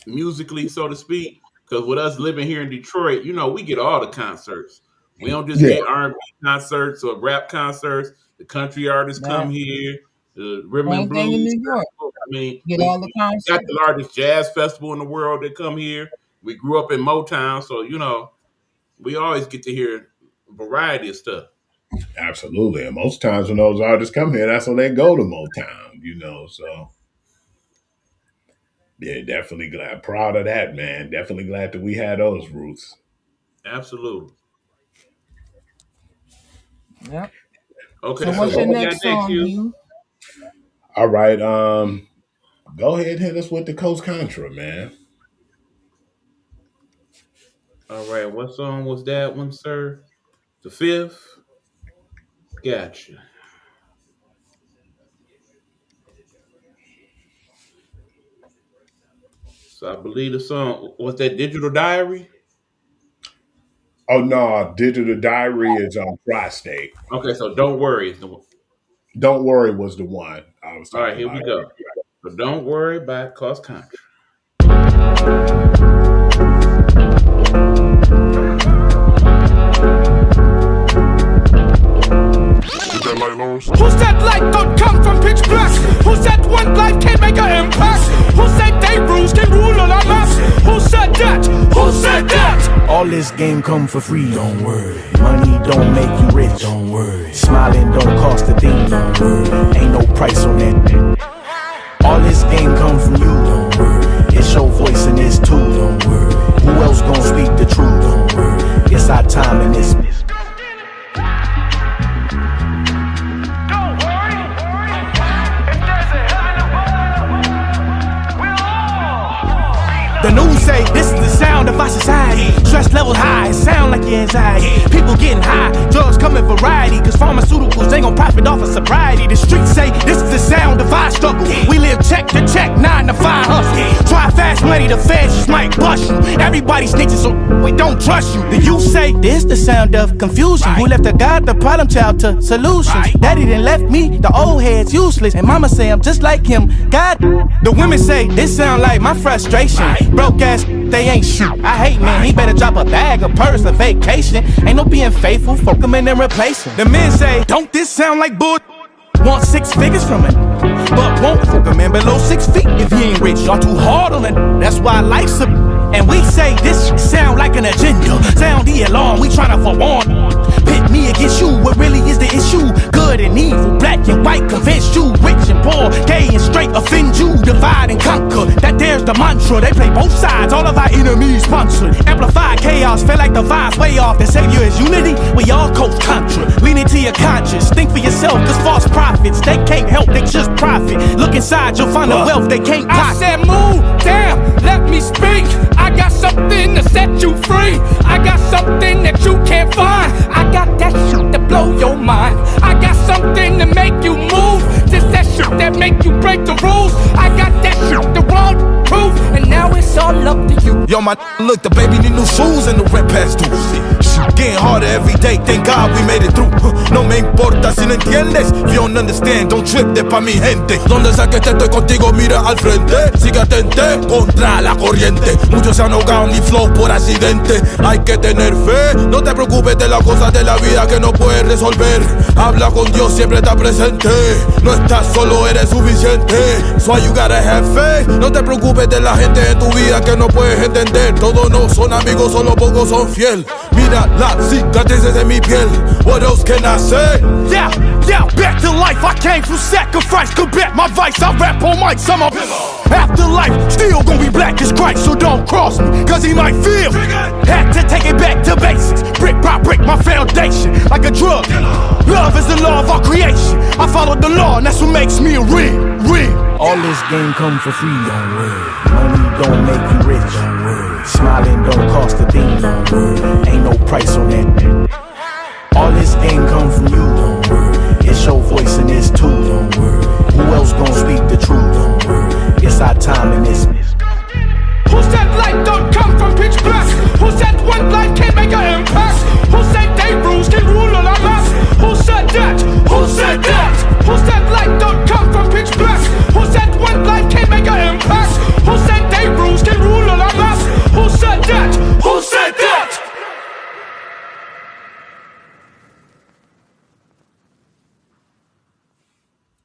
musically, so to speak. Because with us living here in Detroit, you know, we get all the concerts. We don't just Yeah, get R&B concerts or rap concerts. The country artists come here, the rhythm and Same thing in blues. New York. I mean, Get we all the got concerts. the largest jazz festival in the world that come here. We grew up in Motown, so you know, we always get to hear a variety of stuff. absolutely. And most times when those artists come here, that's when they go to Motown, you know. So yeah, definitely glad, proud of that, man. Definitely glad that we had those roots. Absolutely. Yep. Okay, So so what's your what we got next next, song, you? you? All right, go ahead and hit us with the Coast Contra, man. All right, what song was that one, sir? The fifth? Gotcha. So I believe the song was that Digital Diary? Oh no, Digital Diary is on Tri-State. Okay, so Don't Worry is the one. Don't Worry was the one I was All right, talking here about. we go. So Don't Worry by Coast Contra. Who said light don't come from pitch black? Who said one life can't make an impact? Who said they rules can rule on our maps? Who said that? Who said that? All this game come for free, don't worry. Money don't make you rich, don't worry. Smiling don't cost a thing, don't worry. Ain't no price on that. All this game come from you, don't worry. It's your voice and it's too, don't worry. Who else gon' speak the truth, don't worry. It's our time and it's The news say this is the sound of our society. Stress level high, it sound like your anxiety. People getting high, drugs come in variety. Cause pharmaceuticals, they gon' profit off of sobriety. The streets say this is the sound of our struggle. We live check to check, 9 to 5 hustle. Try fast money, the feds just might bust you. Everybody snitches, so we don't trust you. The youth say this the sound of confusion. Who left the God, the problem child to solutions? Daddy done left me, the old head's useless. And mama say I'm just like him, God. The women say this sound like my frustration. Broke ass, they ain't shit. I hate man, he better drop a bag, a purse, a vacation. Ain't no being faithful, fuck him and then replace him. The men say, don't this sound like bull? Want 6 figures from it, but won't fuck a man below 6 feet. If he ain't rich, y'all too hard on it. That's why life's a. And we say this sound like an agenda. Sound the alarm, we tryna forewarn. Pit me against you, what really is the issue? Good and evil, black and white, convince you. Rich and poor, gay and straight, offend you. Divide and conquer, that there's the mantra. They play both sides, all of our enemies sponsored. Amplified chaos, feel like the vibes way off. The savior is unity, we all Coast Contra. Lean into your conscience, think for yourself, cause false prophets, they can't help, they just profit. Look inside, you'll find the wealth they can't pocket. I said move, damn, let me speak. I got something to set you free. I got something that you can't find. I got that shit to blow your mind. I got something to make you move. Just that shit that make you break the rules. I got that shit the wrong proof. And now it's all up to you. Yo, my look, the baby need new shoes and the red past too. Getting harder every day, thank God we made it through. No me importa si no entiendes. If you don't understand, don't trip de pa' mi gente. Donde sea que estoy contigo, mira al frente. Sigue atente contra la corriente. Muchos se han ahogado en mi flow por accidente. Hay que tener fe, no te preocupes de las cosas de la vida que no puedes resolver. Habla con Dios, siempre está presente. No estás solo, eres suficiente. So you gotta have faith. No te preocupes de la gente en tu vida que no puedes entender. Todos no son amigos, solo pocos son fiel. Mira las cicatrices de mi piel. What else can I say? Yeah, back to life. I came from sacrifice. Combat my vice. I rap on mics. I'm a Afterlife, still gonna be black as Christ, so don't cross me, cause he might feel. Had to take it back to basics, brick by brick, my foundation, like a drug. Love is the law of all creation. I follow the law, and that's what makes me a real. All this game come for free, don't worry. Money don't make you rich, don't worry. Smiling don't cost a thing, don't worry. Ain't no price on that. All this game come from you, don't worry. It's your voice and it's too, don't worry. Who else gon' speak the truth, don't worry. It's our time in this. Who said light don't come from pitch black? Who said one life can't make an impact? Who said day rules can rule on our maps? Who said that? Who said that? Who said light don't come from pitch black? Who said one life can't make an impact? Who said day rules can rule on our maps? Who said that? Who said that?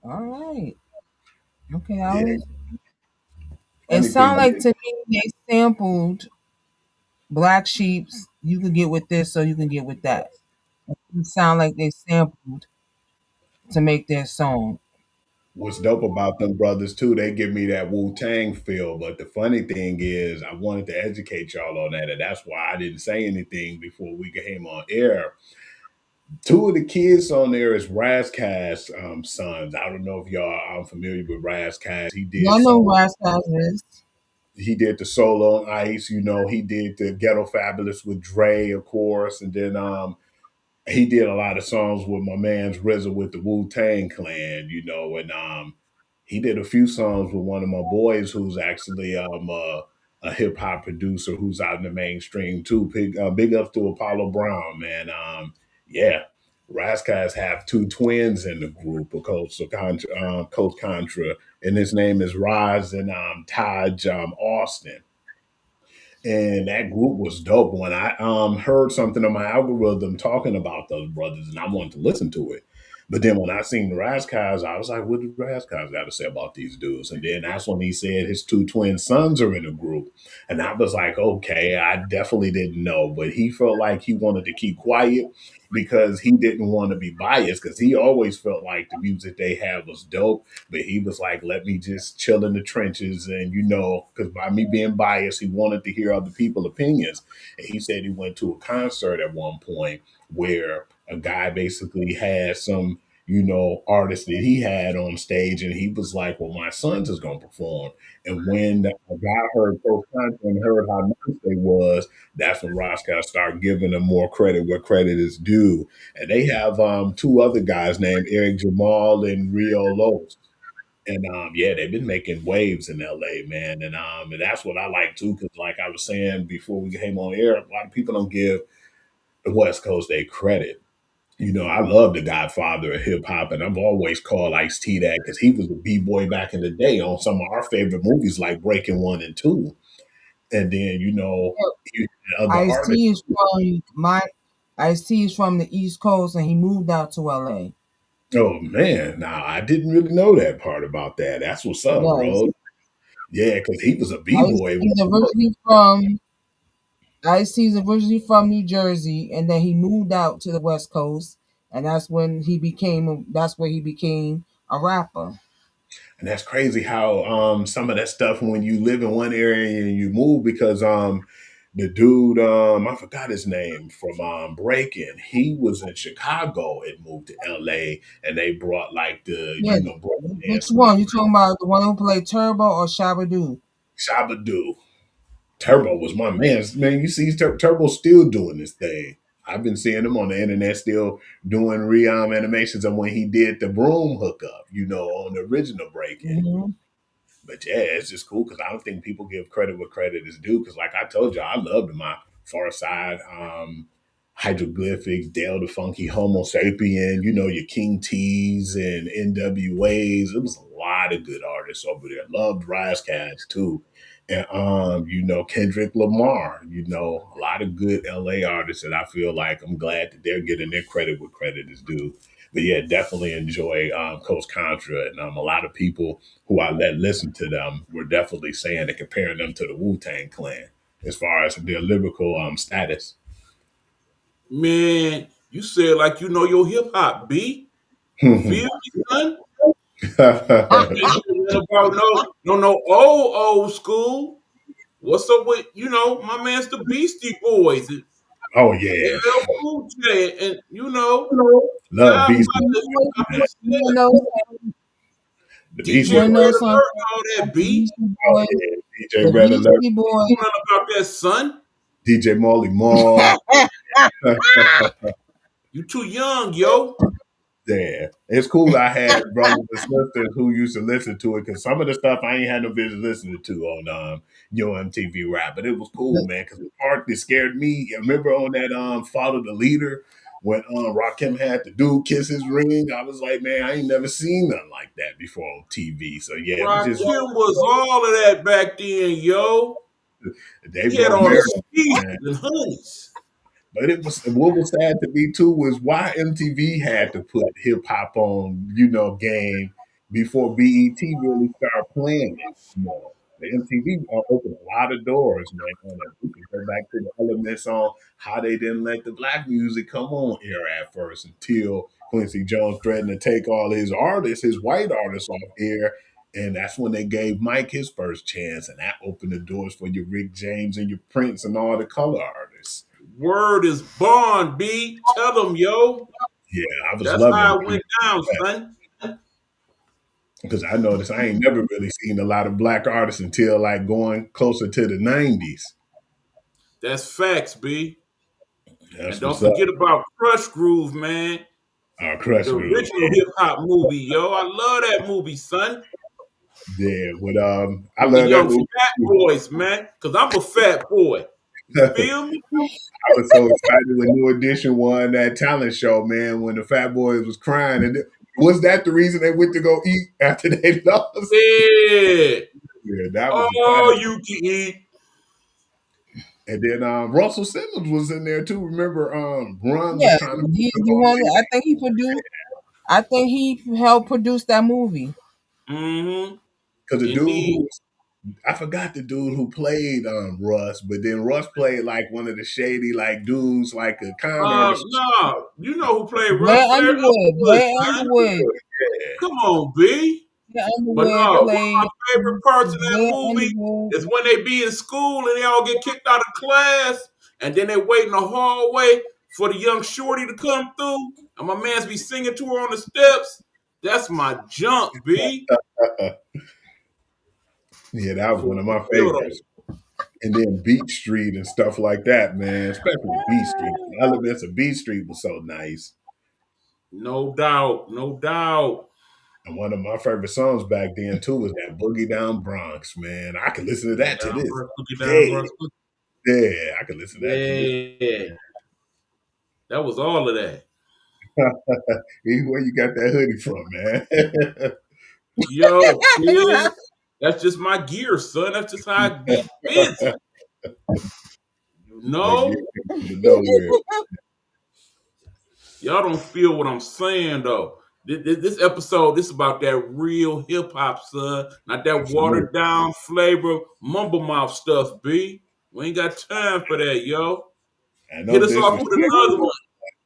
All right. Okay, it sounds like to me they sampled Black Sheep's "You Can Get With This, So You Can Get With That." It sound like they sampled to make their song. What's dope about them brothers too, they give me that Wu-Tang feel. But the funny thing is, I wanted to educate y'all on that, and that's why I didn't say anything before we came on air. Two of the kids on there is Razzcast sons. I don't know if y'all are familiar with Razzcast. Y'all know Razzcast is. He did the Solo on Ice, you know, he did the Ghetto Fabulous with Dre, of course, and then he did a lot of songs with my man's RZA with the Wu-Tang Clan, you know, and he did a few songs with one of my boys who's actually a hip hop producer who's out in the mainstream too. Big ups to Apollo Brown, man. Yeah, Razzcast have two twins in the group of Coach Contra, and his name is Raz and Taj Austin. And that group was dope. When I heard something on my algorithm talking about those brothers, and I wanted to listen to it. But then when I seen the Razzcast, I was like, what did Razzcast got to say about these dudes? And then that's when he said his two twin sons are in the group. And I was like, okay, I definitely didn't know. But he felt like he wanted to keep quiet because he didn't want to be biased, because he always felt like the music they had was dope. But he was like, let me just chill in the trenches. And, you know, because by me being biased, he wanted to hear other people's opinions. And he said he went to a concert at one point where a guy basically had some, you know, artist that he had on stage, and he was like, well, my sons is going to perform. And when the guy heard Coach Contra and heard how nice they was, that's when Razzcast started giving them more credit where credit is due. And they have two other guys named Eric Jamal and Rio Los. And yeah, they've been making waves in LA, man. And that's what I like too, because like I was saying before we came on air, a lot of people don't give the West Coast their credit. You know, I love the godfather of hip hop, and I've always called Ice-T that because he was a B-boy back in the day on some of our favorite movies like Breaking 1 and 2. And then, you know, Ice-T is from the East Coast, and he moved out to LA. Oh man, nah, I didn't really know that part about that. That's what's up, bro. Yeah, because he was a B-boy. Ice-T's originally from New Jersey, and then he moved out to the West Coast, and that's when he became a rapper. And that's crazy how some of that stuff, when you live in one area and you move, because the dude, I forgot his name, from Breaking, he was in Chicago and moved to LA, and they brought like Which one? You talking about the one who played Turbo or Shabba-Doo? Shabba-Doo. Turbo was my man. Man, you see Turbo's still doing this thing. I've been seeing him on the internet still doing animations of when he did the broom hookup, you know, on the original Breaking. Mm-hmm. But yeah, it's just cool because I don't think people give credit where credit is due. Because like I told you, I loved my Far Side, Hieroglyphics, Dale the Funky Homo Sapien, you know, your King T's and NWAs. It was a lot of good artists over there. Loved Razzcast too. And you know, Kendrick Lamar, you know, a lot of good LA artists that I feel like I'm glad that they're getting their credit where credit is due. But yeah, definitely enjoy Coach Contra. And a lot of people who I let listen to them were definitely saying and comparing them to the Wu-Tang Clan as far as their lyrical status. Man, you said like you know your hip hop, B. Feel me, son? about no old school. What's up with my man's the Beastie Boys? Oh yeah, LL Cool J, and love Beastie. DJ Red Alert, all that beat. Oh yeah, DJ Red Alert. You know about that, son? DJ Molly Mall. You too young, yo. Yeah, it's cool. I had brothers and sisters who used to listen to it because some of the stuff I ain't had no business listening to on MTV Rap, but it was cool, man. Because the part that scared me, I remember on that Follow the Leader when Rakim had the dude kiss his ring. I was like, man, I ain't never seen nothing like that before on TV. So yeah, Rakim was all of that back then, yo. They he had all the speed and honeys. But what was sad to me too was why MTV had to put hip hop on, game before BET really started playing it more. The MTV opened a lot of doors, man. We can go back to the Elements on how they didn't let the black music come on air at first until Quincy Jones threatened to take all his white artists off air. And that's when they gave Mike his first chance. And that opened the doors for your Rick James and your Prince and all the color artists. Word is born, B. Tell them, yo. Yeah, I was That's loving how it. it went down, son. Because I noticed I ain't never really seen a lot of black artists until like going closer to the 90s. That's facts, B. That's and don't forget about Crush Groove, man. Crush the Groove. original hip hop movie, yo. I love that movie, son. Yeah, with I love the that young movie. fat boys, man. Because I'm a fat boy. You feel me? I was so excited when New Edition won that talent show, man, when the Fat Boys was crying. And was that the reason they went to go eat after they lost? Yeah. Yeah, that was all you can eat. And then Russell Simmons was in there too. Remember, Run Yeah, was trying to I think he produced. I think he helped produce that movie. Mm-hmm. Because the dude I forgot the dude who played Russ, but then Russ played like one of the shady like dudes, like a con artist. No, you know who played Blair Russ? Underwood. Yeah. Come on, B. But no, one of my favorite parts of that movie is when they be in school and they all get kicked out of class, and then they wait in the hallway for the young shorty to come through, and my man's be singing to her on the steps. That's my junk, B. Yeah, that was one of my favorites. And then Beat Street and stuff like that, man. Especially Beat Street. The elements of Beat Street was so nice. No doubt, no doubt. And one of my favorite songs back then too was that Boogie Down Bronx, man. I can listen to that to this day. Yeah, I can listen to that to this. That was all of that. Where you got that hoodie from, man? Yo, man, that's just my gear, son. That's just how I get busy. You know? Y'all don't feel what I'm saying, though. This episode, this is about that real hip-hop, son. Not that watered-down flavor, mumble mouth stuff, B. We ain't got time for that, yo. Hit us off with another one.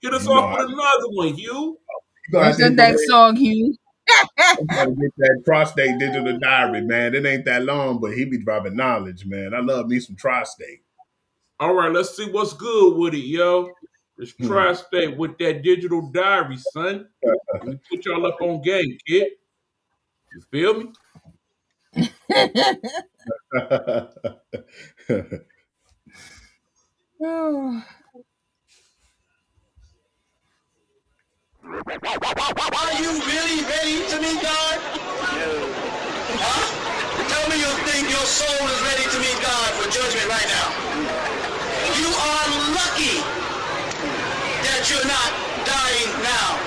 Hit us off with another one, Hugh. What's the next song, Hugh? I'm trying to get that Tri-State Digital Diary, man. It ain't that long, but he be dropping knowledge, man. I love me some Tri-State. All right, let's see what's good with it, yo. It's Tri-State with that Digital Diary, son. Let me put y'all up on game, kid. You feel me? Are you really ready to meet God? Huh? Tell me you think your soul is ready to meet God for judgment right now. You are lucky that you're not dying now,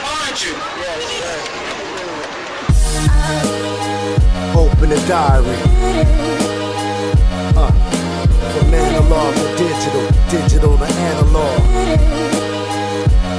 aren't you? Open the diary. From analog to digital to analog.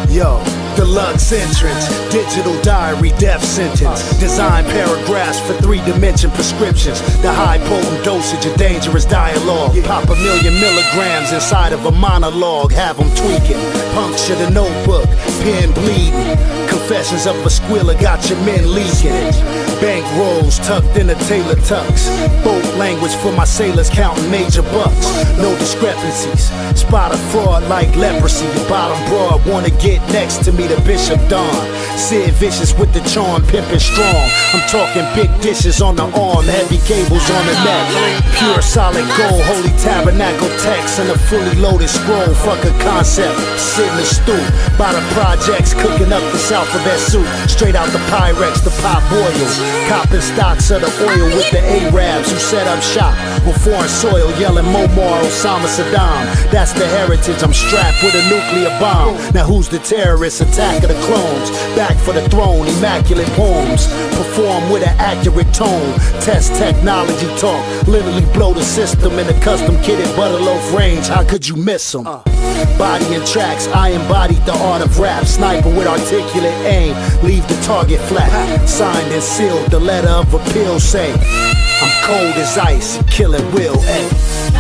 Yo, deluxe entrance, digital diary, death sentence. Design paragraphs for 3-dimension prescriptions. The high potent dosage of dangerous dialogue. Pop 1,000,000 milligrams inside of a monologue. Have them tweaking. Puncture the notebook, pen bleeding. Confessions of a squealer got your men leaking. Bank rolls tucked in a tailor tux. Boat language for my sailors counting major bucks. No discrepancies. Spot a fraud like leprosy. The bottom broad wanna get next to me, the Bishop Don. Sid Vicious with the charm, pimpin' strong. I'm talking big dishes on the arm, heavy cables on the neck. Pure solid gold, holy tabernacle text, and a fully loaded scroll. Fuck a concept, sit in the stoop. By the projects, cooking up this alphabet soup. Straight out the Pyrex, the pot boiled. Copping stocks of the oil with the Arabs who set up shop on foreign soil, yelling Muammar, Osama, Saddam. That's the heritage, I'm strapped with a nuclear bomb. Now who's the terrorist? Attack of the clones. Back for the throne, immaculate poems. Perform with an accurate tone. Test technology talk. Literally blow the system in a custom kitted butterloaf range. How could you miss them? Body and tracks, I embodied the art of rap. Sniper with articulate aim, leave the target flat. Signed and sealed, the letter of appeal say, I'm cold as ice, killing will, ayy.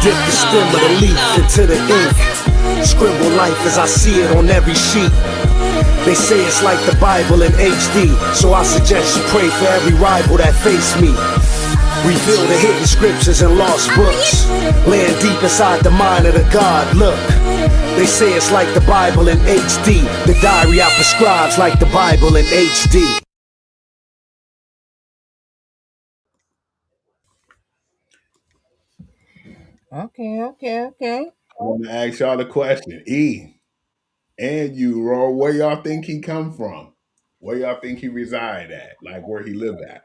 Dip the stem of the leaf into the ink. Scribble life as I see it on every sheet. They say it's like the Bible in HD, so I suggest you pray for every rival that face me. Reveal the hidden scriptures and lost books. Land deep inside the mind of the God, look. They say it's like the Bible in HD. The diary I prescribes like the Bible in HD. Okay. I want to ask y'all the question. E and you, Ro, where y'all think he come from? Where y'all think he reside at? Like where he live at?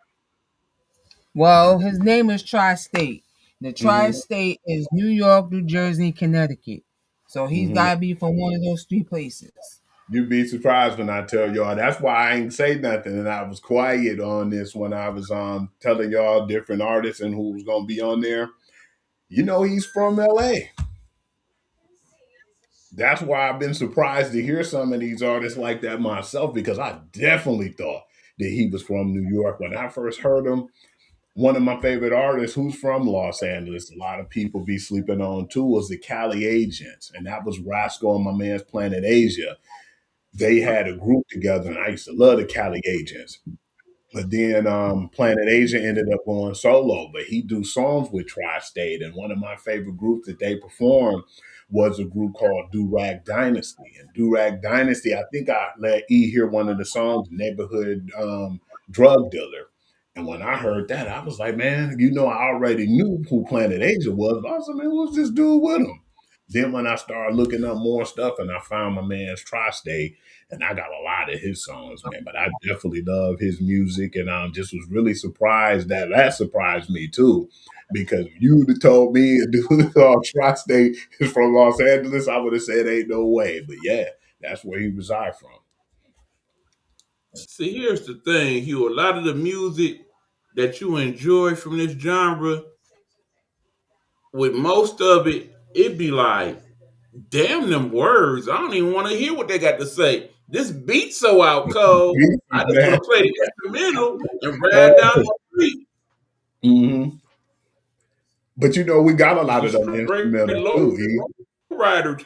Well, his name is Tri-State. The Mm-hmm. Tri-State is New York, New Jersey, Connecticut. So he's got to be from one of those three places. You'd be surprised when I tell y'all. That's why I ain't say nothing, and I was quiet on this when I was telling y'all different artists and who was gonna be on there. You know, he's from LA. That's why I've been surprised to hear some of these artists like that myself, because I definitely thought that he was from New York. When I first heard him, one of my favorite artists who's from Los Angeles, a lot of people be sleeping on too, was the Cali Agents. And that was Rasco and my man's Planet Asia. They had a group together, and I used to love the Cali Agents. But then Planet Asia ended up going solo, but he do songs with Tri-State. And one of my favorite groups that they performed was a group called Do Rag Dynasty. And Do Rag Dynasty, I think I let E hear one of the songs, Neighborhood Drug Dealer. And when I heard that, I was like, man, you know, I already knew who Planet Asia was. But I was like, man, what's this dude with him? Then when I started looking up more stuff and I found my man's Tri-State, and I got a lot of his songs, man. But I definitely love his music, and I just was really surprised that surprised me too, because if you'd have told me a dude called Tri-State is from Los Angeles, I would have said ain't no way. But yeah, that's where he reside from. See, here's the thing, Hugh. A lot of the music that you enjoy from this genre, with most of it, it'd be like, damn them words. I don't even want to hear what they got to say. This beat's so out cold. I just want to play the instrumental and ride down the street. Mm-hmm. But you know, we got a lot of them instrumentals too. Rider.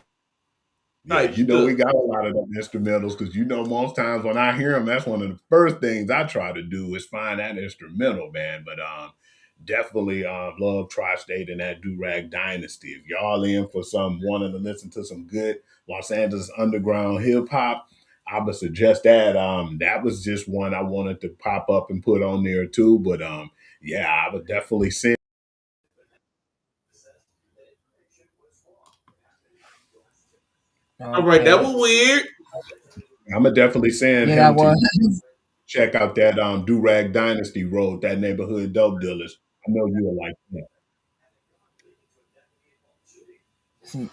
Yeah, you know, we got a lot of them instrumentals, because you know, most times when I hear them, that's one of the first things I try to do is find that instrumental, man. But definitely love Tri-State and that Do Rag Dynasty. If y'all in for wanting to listen to some good Los Angeles underground hip hop, I would suggest that. That was just one I wanted to pop up and put on there too. But yeah, I would definitely send. All right, that was weird. I'm gonna definitely send Yeah, him to check out that Do Rag Dynasty Road, that Neighborhood Dope Dealers. I know you'll like that.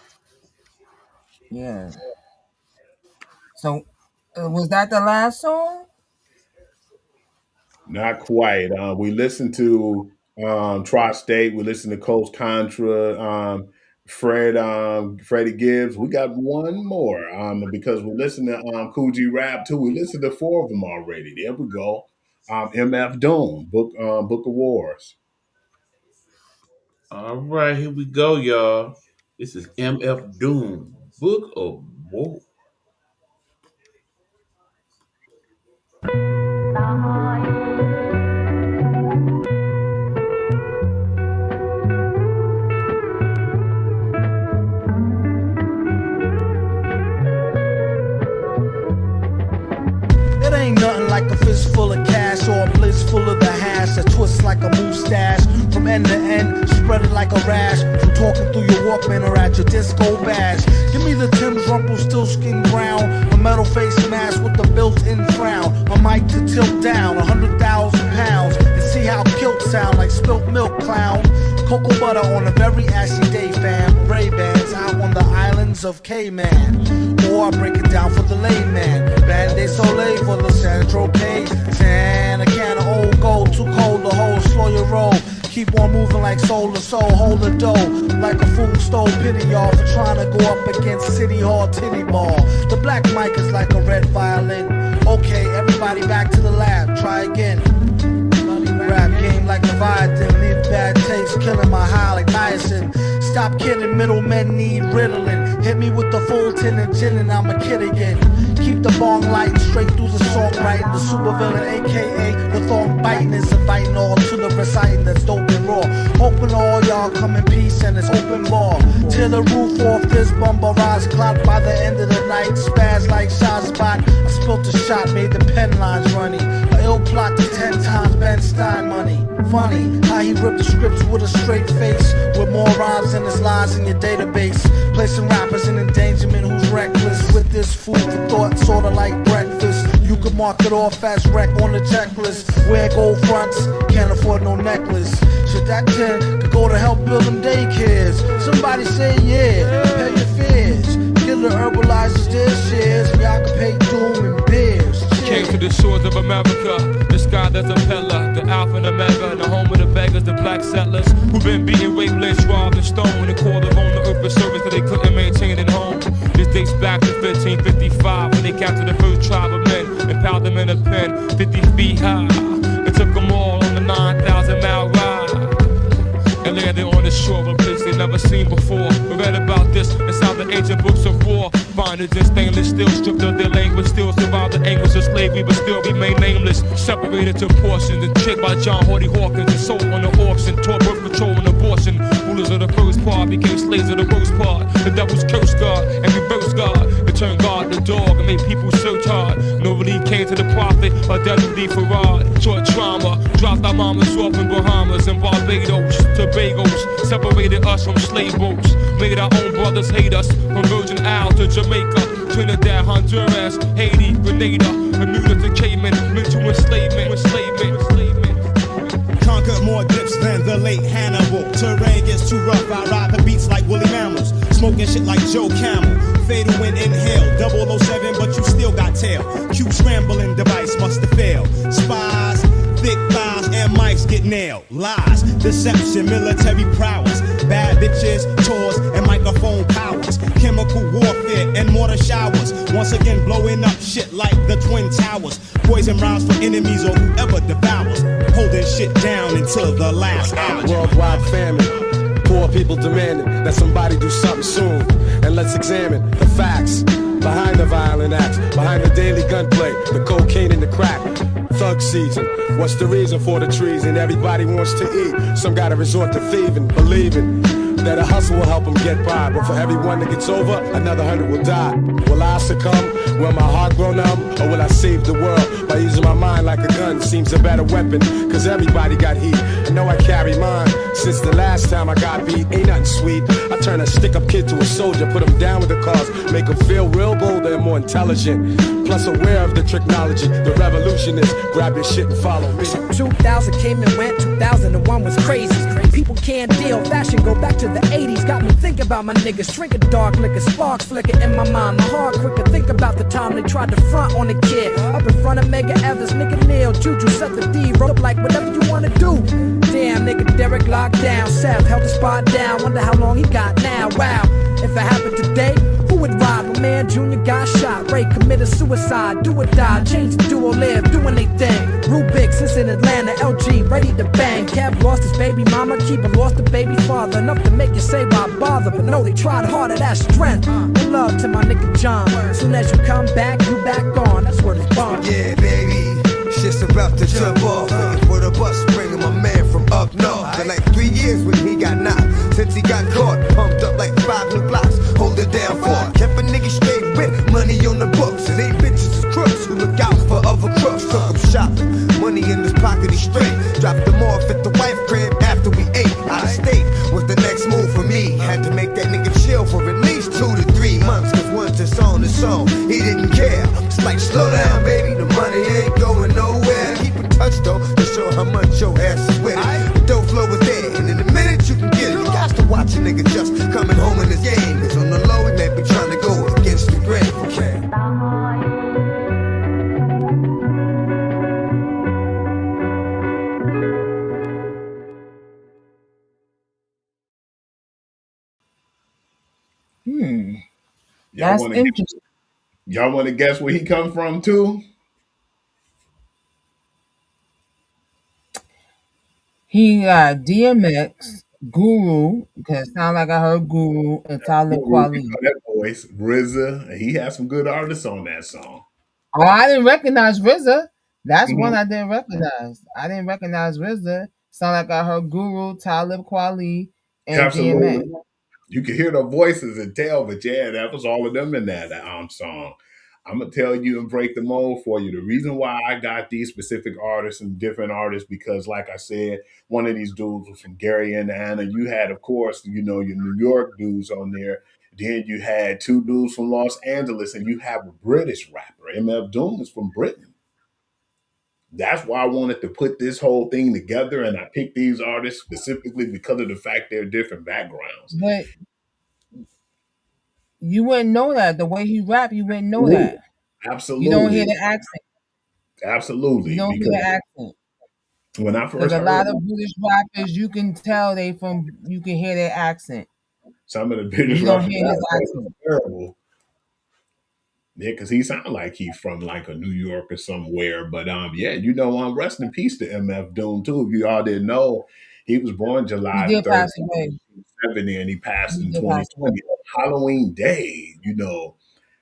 Yeah. So, was that the last song? Not quite. We listened to Tri-State. We listened to Coast Contra, Freddie Gibbs. We got one more because we listened to Coogee Rap too. We listened to 4 of them already. There we go. MF Doom, Book of Wars. All right, here we go, y'all. This is MF Doom, Book of War. like a mustache. From end to end, spread it like a rash. From talking through your Walkman or at your disco bash. Give me the Tim's Rumpelstiltskin brown, a metal face mask with the built-in frown, a mic to tilt down 100,000 pounds, and see how kilts sound like spilt milk, clown. Cocoa butter on a very ashy day, fam. Ray-Bans out on the islands of Cayman. Or I break it down for the layman. Band-Aid Soleil for the San Tropez. And a can of old gold, too cold to hold, slow your roll. Keep on moving like soul to soul, hold the dough. Like a fool stole pity, y'all, for trying to go up against City Hall Titty Ball. The black mic is like a red violin. Okay, everybody back to the lab, try again. Rap game like Leviathan, leave bad taste, killing my high like niacin. Stop kidding, middlemen need Ritalin. Hit me with the full tin and gin and I'm a kid again. Keep the bong lighting straight through the songwriting. The supervillain, aka the thong biting, is inviting all to the reciting that's dope and raw. Hoping all y'all come in peace and it's open ball. Tear the roof off this bumble rise clock by the end of the night. Spaz like shot spot. I spilt a shot, made the pen lines runny. A ill plot to 10 times Ben Stein money. Funny how he ripped the scripts with a straight face, with more rhymes than his lines in your database. Placing rappers in endangerment who's reckless with this food for thought, sorta like breakfast. You could mark it off as wreck on the checklist. Wear gold fronts, can't afford no necklace. Shit, that 10 could go to help build them daycares. Somebody say yeah, pay your fears. Killer herbalizers their shares, and y'all can pay doom and beers. Came to the shores of America, the sky that's a pillar, the alpha and omega, the home of the beggars, the black settlers, who've been beaten, raped, lynched, robbed, and stoned, and called upon the earth for service that they couldn't maintain at home. This dates back to 1555, when they captured the first tribe of men and piled them in a pen 50 feet high, and took them all on the 9,000-mile ride, and landed on the shore of a place they never seen before. We read about this inside the ancient books of war. Bondage and stainless steel, stripped of their language, still survived the anguish of slavery, but still remain nameless. Separated to portions and tricked by John Hardy Hawkins and sold on the auction. Taught birth control and abortion. Rulers of the first part became slaves of the worst part. The devil's cursed God and reversed God. It turned God the dog and made people search hard. No relief came to the prophet, or death relief for rod. Taught trauma, dropped our mamas off in Bahamas and Barbados. Tobagos separated us from slave boats. Made our own brothers hate us, from Virgin Isle to Jamaica, Trinidad, Honduras, Haiti, Grenada, Bermuda to Cayman, mental enslavement. Conquered more dips than the late Hannibal. Terrain gets too rough, I ride the beats like woolly mammals. Smoking shit like Joe Camel. Fatal when inhale, 007, but you still got tail. Q scrambling device must have failed. Spies, thick thighs, and mics get nailed. Lies, deception, military prowess. Bad bitches, tours, and microphone powers. Chemical warfare and mortar showers. Once again blowing up shit like the Twin Towers. Poison rounds for enemies or whoever devours. Holding shit down until the last hour. Worldwide famine. Poor people demanding that somebody do something soon. And let's examine the facts behind the violent acts, behind the daily gunplay, the cocaine and the crack. Thug season. What's the reason for the treason? Everybody wants to eat. Some gotta resort to thieving, believing that a hustle will help them get by. But for every one that gets over, another 100 will die. Will I succumb? Will my heart grow numb? Or will I save the world by using my mind like a gun? Seems a better weapon, cause everybody got heat. I know I carry mine since the last time I got beat. Ain't nothing sweet. I turn a stick-up kid to a soldier, put him down with the cause, make him feel real bolder and more intelligent. Plus aware of the technology. The revolution is grab your shit and follow me. 2000 came and went, 2001 was crazy. People can't deal, fashion go back to the 80s. Got me thinking about my niggas, drinking dark liquor, sparks flicker in my mind. My heart quicker, think about the time they tried to front on a kid. Up in front of Mega Evans, nigga Neil, Juju set the D, wrote up like whatever you wanna do. Damn, nigga Derek locked down, Seth held the spot down, wonder how long he got now. Wow, if it happened today, who would ride? My man Junior got shot, Ray committed suicide, do or die, change the duo live, doing they thing. Rubik's is in Atlanta, LG ready to bang. Kev lost his baby mama, Keeper lost the baby father. Enough to make you say why bother, but no, they tried harder, that's strength. One love to my nigga John. Soon as you come back, you back on, that's where it's born. Yeah, baby, shit's about to jump off. Looking for the bus, bringing my man from up north. Been like 3 years when he got knocked. Since he got caught, pumped up like 5 new blocks. Hold it down for it. Kept a nigga straight with money on the books. And ain't bitches is crooks who look out for other crooks. Took him shopping, money in his pocket, he straight. Dropped them off at Y'all That's want to interesting. guess where he come from too? He got DMX, Guru, because it sound like I heard Guru, and Talib Guru, you Kweli. know that voice, RZA, and he had some good artists on that song. Oh, I didn't recognize RZA. That's Mhm. one I didn't recognize. I didn't recognize RZA. Sound like I heard Guru, Talib Kweli, and DMX. Absolutely. You can hear the voices and tell, but yeah, that was all of them in that song. I'm gonna tell you and break the mold for you. The reason why I got these specific artists and different artists, because like I said, one of these dudes was from Gary, Indiana. You had, of course, you know, your New York dudes on there. Then you had two dudes from Los Angeles, and you have a British rapper. MF Doom is from Britain. That's why I wanted to put this whole thing together, and I picked these artists specifically because of the fact they're different backgrounds. But you wouldn't know that. The way he rap, you wouldn't know that. Absolutely. You don't hear the accent. Absolutely. You don't hear the accent. When I Because first a heard lot of British rappers, you can tell you can hear their accent. some of the British You don't rappers, hear his that was accent. terrible. Yeah, because he sounded like he's from like a New York or somewhere. But yeah, you know, rest in peace to MF Doom too. If you all didn't know, he was born He July did 3rd, pass away. 1970, and he passed He in did pass away. 2020. Halloween Day, you know.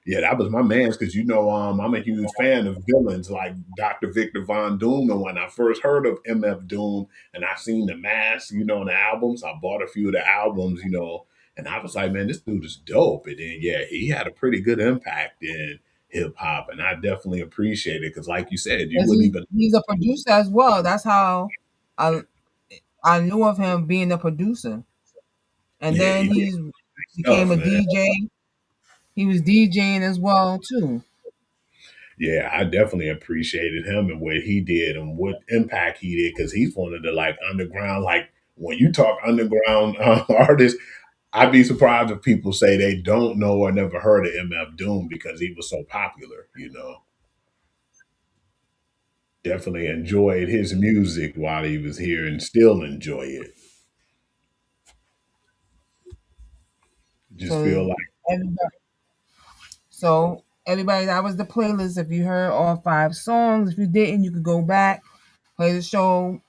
Yeah, that was my man's because you know I'm a huge fan of villains like Dr. Victor Von Doom. And when I first heard of MF Doom and I seen the mask, you know, and the albums, I bought a few of the albums, you know, and I was like, man, this dude is dope. And then yeah, he had a pretty good impact in hip hop, and I definitely appreciate it because, like you said, you wouldn't even. He's a producer as well. That's how I knew of him being a producer. And Yeah, then he he became a stuff, man. DJ. He was DJing as well too. Yeah, I definitely appreciated him and what he did and what impact he did because he's one of the like underground. Like when you talk underground artists, I'd be surprised if people say they don't know or never heard of MF Doom because he was so popular. You know, definitely enjoyed his music while he was here and still enjoy it. Just feel like Everybody, that was the playlist. If you heard all 5 songs, if you didn't, you could go back, play the show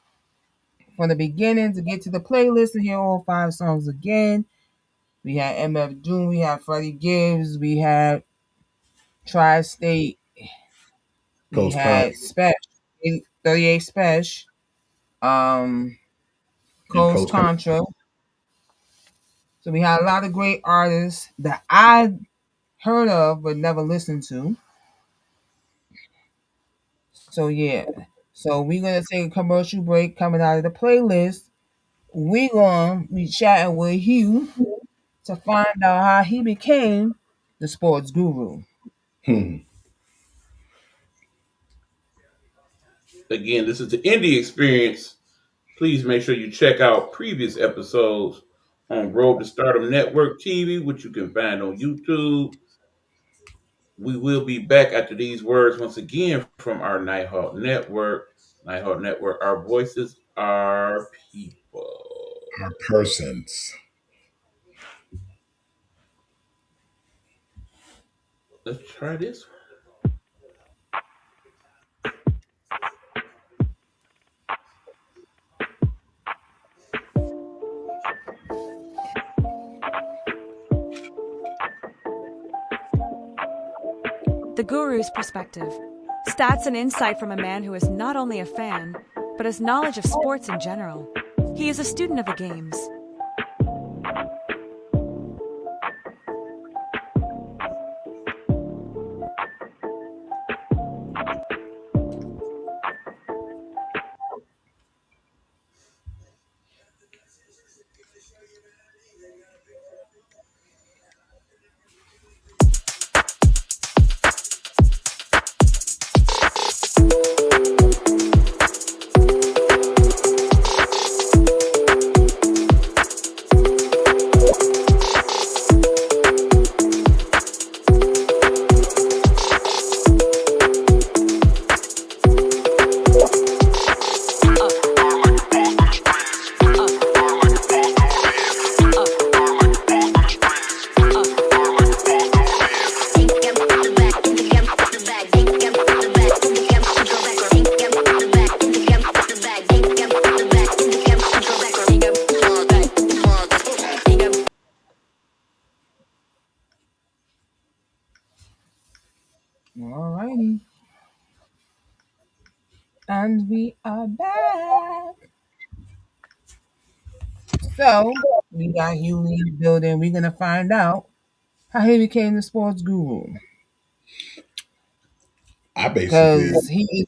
from the beginning to get to the playlist and hear all 5 songs again. We had MF Doom, we had Freddie Gibbs, we had Tri-State, we Coast had Contra. Special, 38 Special, Coast Contra. So we had a lot of great artists that I heard of but never listened to. So yeah. So we're gonna take a commercial break coming out of the playlist. We're gonna be chatting with Hugh to find out how he became the sports guru. Again, this is the Indie Experience. Please make sure you check out previous episodes on Road to Stardom Network TV, which you can find on YouTube. We will be back after these words once again from our Nighthawk Network. Nighthawk Network, our voices, our people. Our persons. Let's try this one. The Guru's perspective. Stats and insight from a man who is not only a fan, but has knowledge of sports in general. He is a student of the games. and we are back. So we got Hugh Lee in the building. We're gonna find out how he became the sports guru. I basically Because he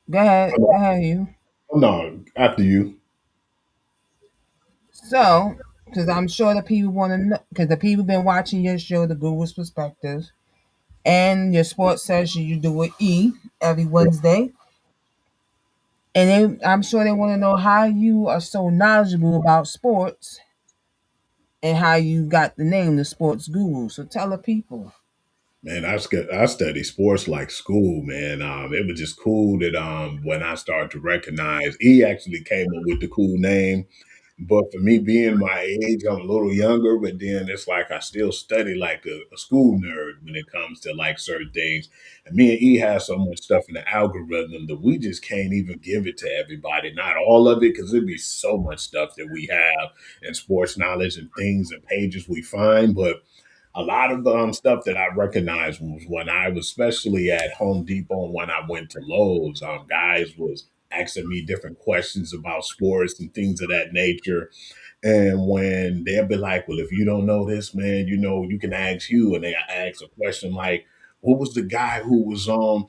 go ahead, Hugh. no after you. So, because I'm sure the people want to know, because the people been watching your show, The Guru's Perspective, and your sports session you do with E every Wednesday. And I'm sure they want to know how you are so knowledgeable about sports and how you got the name, the Sports Guru. So tell the people. Man, I study sports like school, man. It was just cool that when I started to recognize, he actually came up with the cool name. But for me being my age, I'm a little younger, but then it's like I still study like a school nerd when it comes to like certain things. And me and E have so much stuff in the algorithm that we just can't even give it to everybody. Not all of it, because there'd be so much stuff that we have in sports knowledge and things and pages we find. But a lot of stuff that I recognized was when I was especially at Home Depot and when I went to Lowe's, guys was asking me different questions about sports and things of that nature. And when they'll be like, well, if you don't know this, man, you know, you can ask you. And they ask a question like, what was the guy who was on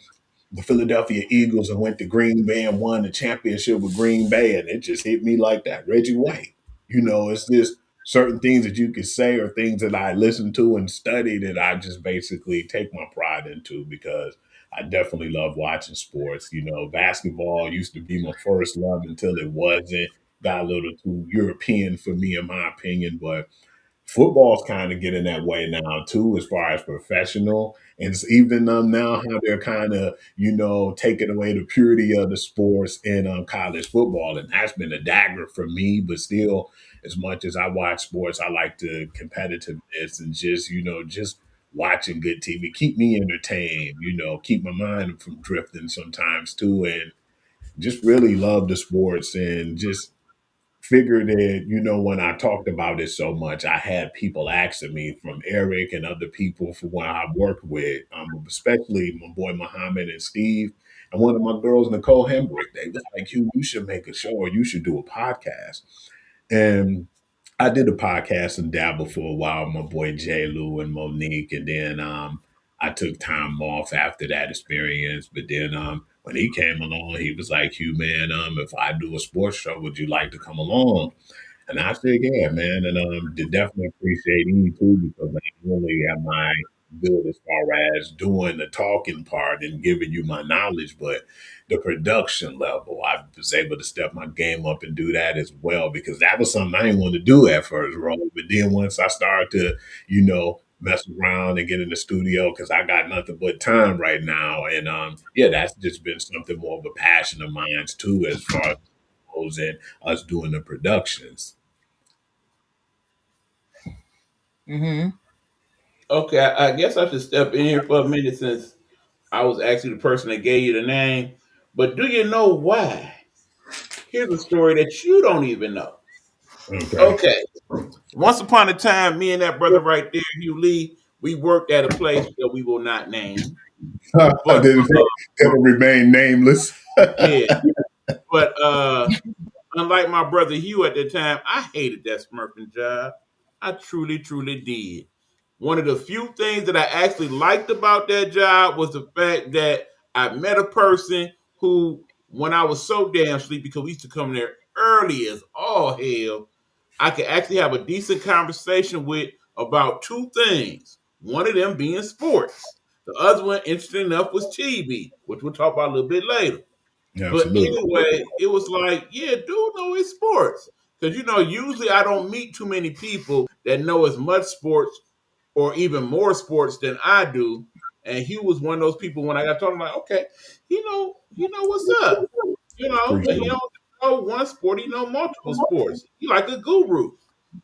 the Philadelphia Eagles and went to Green Bay and won the championship with Green Bay? And it just hit me like that. Reggie White. You know, it's just certain things that you could say or things that I listened to and studied that I just basically take my pride into because I definitely love watching sports. You know, basketball used to be my first love until it wasn't. Got a little too European for me, in my opinion, but football's kind of getting that way now too, as far as professional. And it's even now how they're kind of, you know, taking away the purity of the sports in college football. And that's been a dagger for me, but still, as much as I watch sports, I like the competitiveness and just, you know, just watching good TV. Keep me entertained, you know, keep my mind from drifting sometimes too. And just really love the sports and just figured that, you know, when I talked about it so much, I had people asking me from Eric and other people from where I worked with, especially my boy Muhammad and Steve, and one of my girls, Nicole Hembrick. They was like, you should make a show or you should do a podcast. And I did a podcast and dabble for a while, my boy J. Lou and Monique, and then I took time off after that experience. But then when he came along, he was like, "Hugh, man, if I do a sports show, would you like to come along?" And I said, "Yeah, man." And did definitely appreciate you too because not only am I good as far as doing the talking part and giving you my knowledge, but the production level, I was able to step my game up and do that as well because that was something I didn't want to do at first, Ro. But then once I started to, you know, mess around and get in the studio because I got nothing but time right now. And yeah, that's just been something more of a passion of mine too, as far as goes in us doing the productions. Mm-hmm. Okay, I guess I should step in here for a minute since I was actually the person that gave you the name. But do you know why? Here's a story that you don't even know. Okay. Once upon a time, me and that brother right there, Hugh Lee, we worked at a place that we will not name. But it'll remain nameless. Yeah. But unlike my brother Hugh at the time, I hated that Smurfing job. I truly, truly did. One of the few things that I actually liked about that job was the fact that I met a person who, when I was so damn sleepy, because we used to come there early as all hell, I could actually have a decent conversation with about two things. One of them being sports. The other one, interesting enough, was TV, which we'll talk about a little bit later. Yeah, But absolutely. anyway, it was like, yeah, dude, know his sports. Because, you know, usually I don't meet too many people that know as much sports or even more sports than I do. And he was one of those people when I got talking, like, okay, he know what's up. You know, and he don't know one sport, he know multiple sports. He like a guru.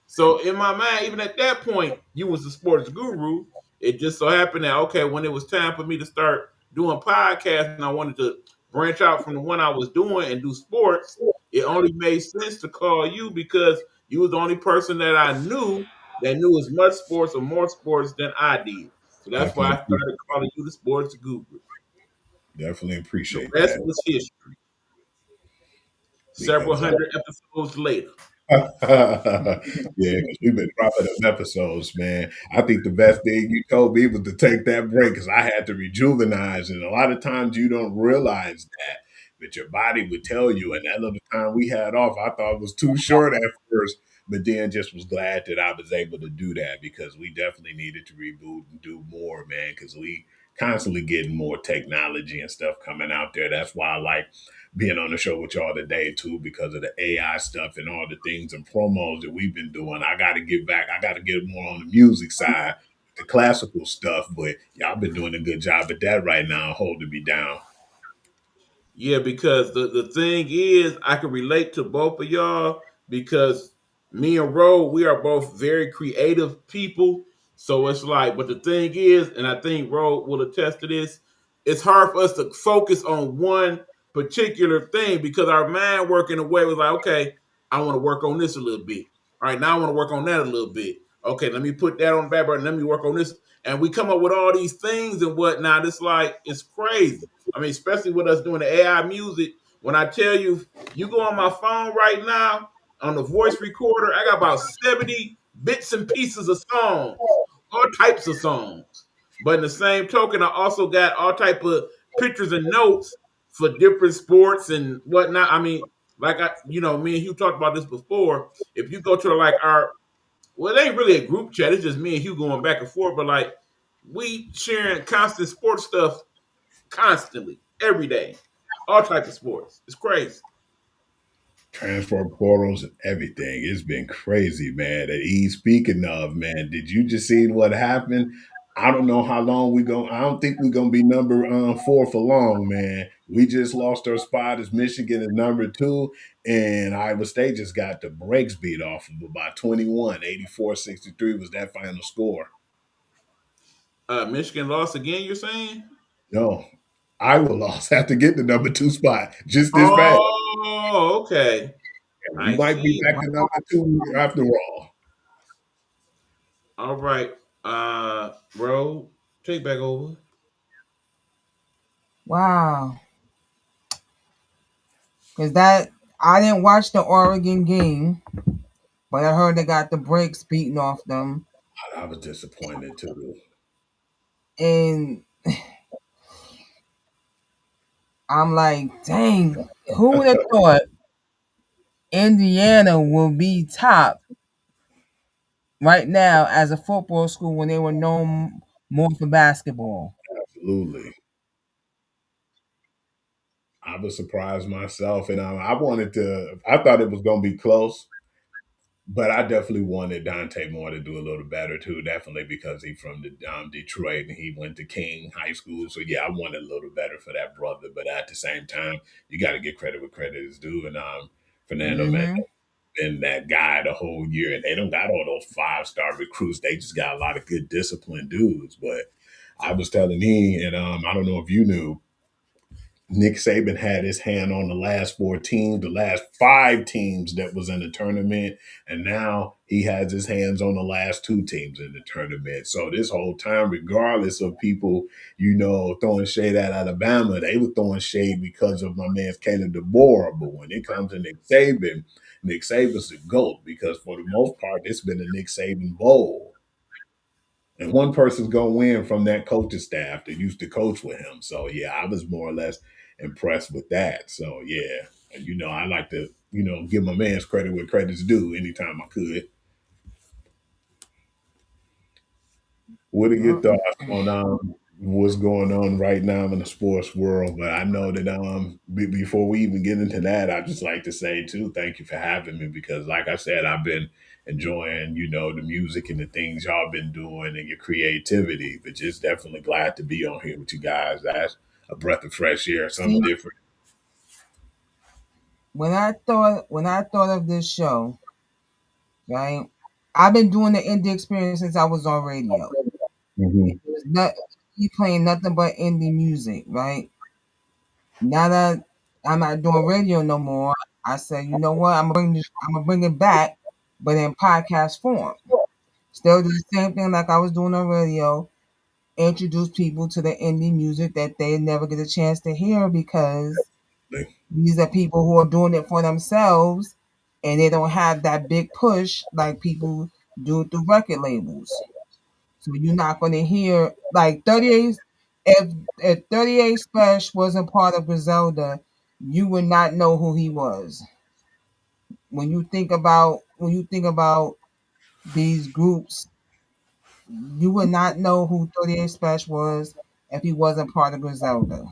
So in my mind, even at that point, you was the sports guru. It just so happened that okay, when it was time for me to start doing podcasts and I wanted to branch out from the one I was doing and do sports, it only made sense to call you because you was the only person that I knew that knew as much sports or more sports than I did. So that's why I started calling you the sports guru. Definitely The appreciate rest that. was history. Several Because hundred episodes later. yeah, because we've been dropping them episodes, man. I think the best thing you told me was to take that break because I had to rejuvenize, and a lot of times you don't realize that, but your body would tell you. And that little time we had off, I thought it was too short at first, but then just was glad that I was able to do that because we definitely needed to reboot and do more, man. Because we constantly getting more technology and stuff coming out there. That's why I like being on the show with y'all today too, because of the AI stuff and all the things and promos that we've been doing. I got to get back. I got to get more on the music side, the classical stuff. But y'all been doing a good job at that right now, holding me down. Yeah, because the thing is, I can relate to both of y'all because me and Ro, we are both very creative people. So it's like, but the thing is, and I think Ro will attest to this, it's hard for us to focus on one particular thing because our mind work in a way was like, okay, I want to work on this a little bit. All right, now I want to work on that a little bit. Okay, let me put that on the back burner. Let me work on this. And we come up with all these things and whatnot. It's like, it's crazy. I mean, especially with us doing the AI music. When I tell you, you go on my phone right now on the voice recorder, I got about 70 bits and pieces of songs, all types of songs. But in the same token, I also got all type of pictures and notes for different sports and whatnot. I mean, like me and Hugh talked about this before. If you go to like well, it ain't really a group chat. It's just me and Hugh going back and forth. But like, we sharing constant sports stuff constantly, every day, all types of sports. It's crazy. Transfer portals and everything. It's been crazy, man. And speaking of, man, did you just see what happened? I don't know how long we go. I don't think we're gonna be number 4 for long, man. We just lost our spot as Michigan is number 2, and Iowa State just got the brakes beat off of by 21. 84-63 was that final score. Michigan lost again, you're saying? No, Iowa lost after getting the number 2 spot just this fast. Oh, okay. We might be back to number 2 after all. All right. Bro, take back over. Wow. Because I didn't watch the Oregon game, but I heard they got the brakes beaten off them. I was disappointed too. And I'm like, dang, who would have thought Indiana will be top right now as a football school when they were known more for basketball? Absolutely. I was surprised myself, and I thought it was going to be close, but I definitely wanted Dante Moore to do a little better too, definitely because he's from Detroit and he went to King High School. So yeah, I wanted a little better for that brother, but at the same time, you got to get credit where credit is due. And Fernando Mendoza been that guy the whole year, and they don't got all those 5-star recruits. They just got a lot of good disciplined dudes. But I was telling he, and I don't know if you knew, Nick Saban had his hand on the last 4 teams, the last 5 teams that was in the tournament, and now he has his hands on the last 2 teams in the tournament. So this whole time, regardless of people, throwing shade at Alabama, they were throwing shade because of my man Caleb DeBoer. But when it comes to Nick Saban's the GOAT because for the most part, it's been a Nick Saban bowl. And one person's going to win from that coaching staff that used to coach with him. So, yeah, I was more or less impressed with that. So, yeah. And, I like to, give my man's credit where credit's due anytime I could. What are your thoughts on what's going on right now in the sports world? But I know that before we even get into that, I'd just like to say, too, thank you for having me because, like I said, I've been enjoying, the music and the things y'all been doing and your creativity, but just definitely glad to be on here with you guys. That's a breath of fresh air, something different. When I thought of this show, right, I've been doing the indie experience since I was on radio. It was not you playing nothing but indie music, right? Now that I'm not doing radio no more, I said, you know what, I'm gonna bring it back, but in podcast form. Still do the same thing like I was doing on radio, introduce people to the indie music that they never get a chance to hear because these are people who are doing it for themselves and they don't have that big push like people do through record labels. So you're not going to hear like 38. If 38 Special wasn't part of Griselda, you would not know who he was. When you think about these groups, you would not know who 38 Special was if he wasn't part of Griselda.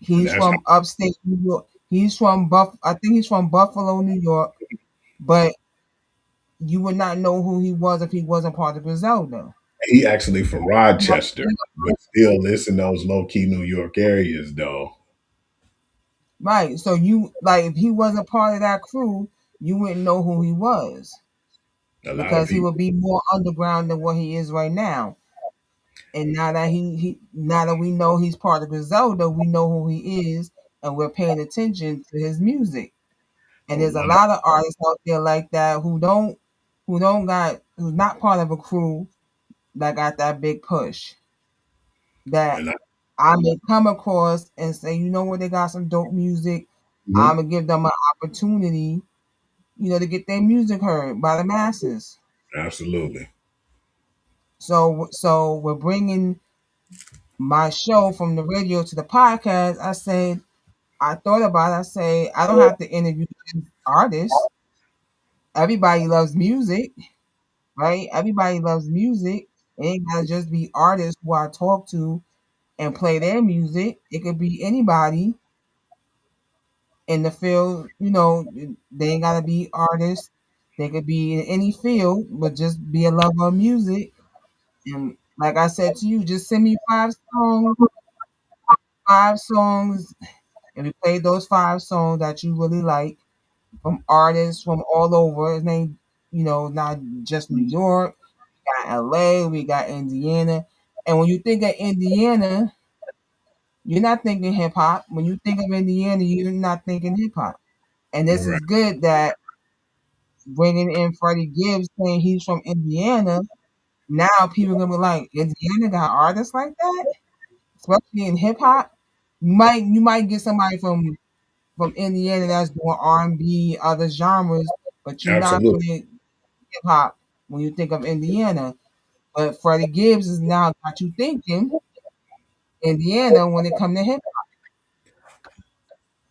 He's from upstate New York. He's from I think he's from Buffalo, New York, but you would not know who he was if he wasn't part of Griselda. He actually from Rochester, but still lives in those low key New York areas, though. Right. So you like if he wasn't part of that crew, you wouldn't know who he was because he would be more underground than what he is right now. And now that now that we know he's part of Griselda, we know who he is, and we're paying attention to his music. And there's a lot of artists out there like that who's not part of a crew that got that big push. That I may come across and say, you know what, they got some dope music. I'm gonna give them an opportunity, to get their music heard by the masses. Absolutely. So we're bringing my show from the radio to the podcast. I thought about it. I say, I don't have to interview artists. Everybody loves music, right? Everybody loves music. It ain't gotta just be artists who I talk to and play their music. It could be anybody in the field. They ain't gotta be artists. They could be in any field, but just be a lover of music. And like I said to you, just send me 5 songs, and we play those 5 songs that you really like from artists from all over. It ain't, not just New York. We got LA, we got Indiana. And when you think of Indiana, you're not thinking hip hop. When you think of Indiana, you're not thinking hip hop. And this is good that bringing in Freddie Gibbs saying he's from Indiana. Now people are gonna be like, Indiana got artists like that, especially in hip hop. You might get somebody from Indiana that's doing R&B, other genres, but you're not putting hip hop when you think of Indiana. But Freddie Gibbs has now got you thinking Indiana when it comes to hip hop.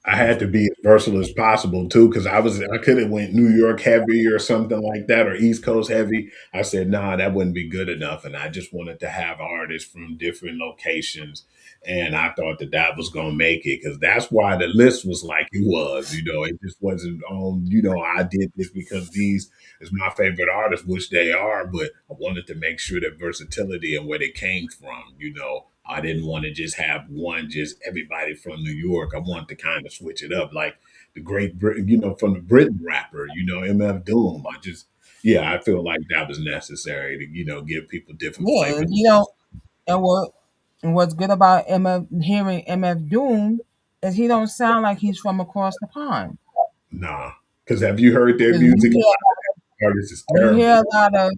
I had to be as versatile as possible too, because I could have went New York heavy or something like that, or East Coast heavy. I said, nah, that wouldn't be good enough, and I just wanted to have artists from different locations, and I thought that was gonna make it, because that's why the list was like it was. It just wasn't on. I did this because these is my favorite artists, which they are, but I wanted to make sure that versatility and where they came from. I didn't want to just have just everybody from New York. I wanted to kind of switch it up, like the Great Britain, from the Britain rapper, MF Doom. I feel like that was necessary to, give people different flavors. And what's good about hearing MF Doom is he don't sound like he's from across the pond. Nah, because have you heard their music? You hear a lot of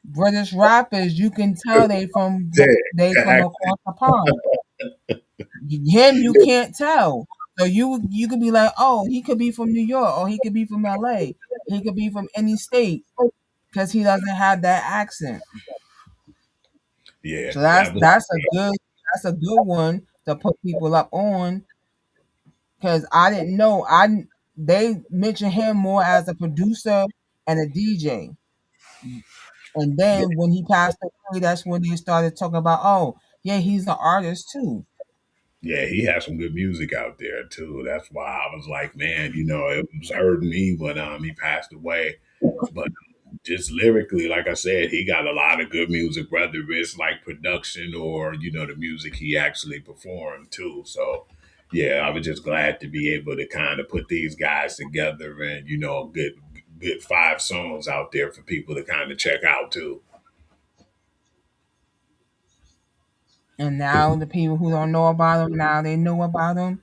British rappers, you can tell they from across the pond. Him, you can't tell. So you could be like, oh, he could be from New York, or he could be from LA, he could be from any state, because he doesn't have that accent. Yeah. So that's a good one to put people up on, because I didn't know they mentioned him more as a producer and a DJ. And then when he passed away, that's when they started talking about, oh, yeah, he's an artist too. Yeah, he has some good music out there too. That's why I was like, man, it was hurting me when he passed away. But just lyrically, like I said, he got a lot of good music, whether it's like production or, the music he actually performed too. So yeah, I was just glad to be able to kind of put these guys together and, good 5 songs out there for people to kind of check out too. And now the people who don't know about him, now they know about him.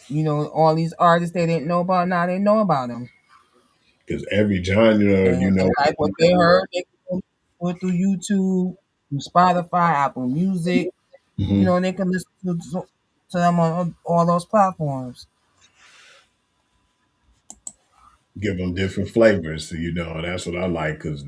All these artists they didn't know about, now they know about him. Because every genre, like what they heard, they go through YouTube through Spotify, Apple Music. You Mhm. know, and they can listen to them on all those platforms. Give them different flavors. That's what I like because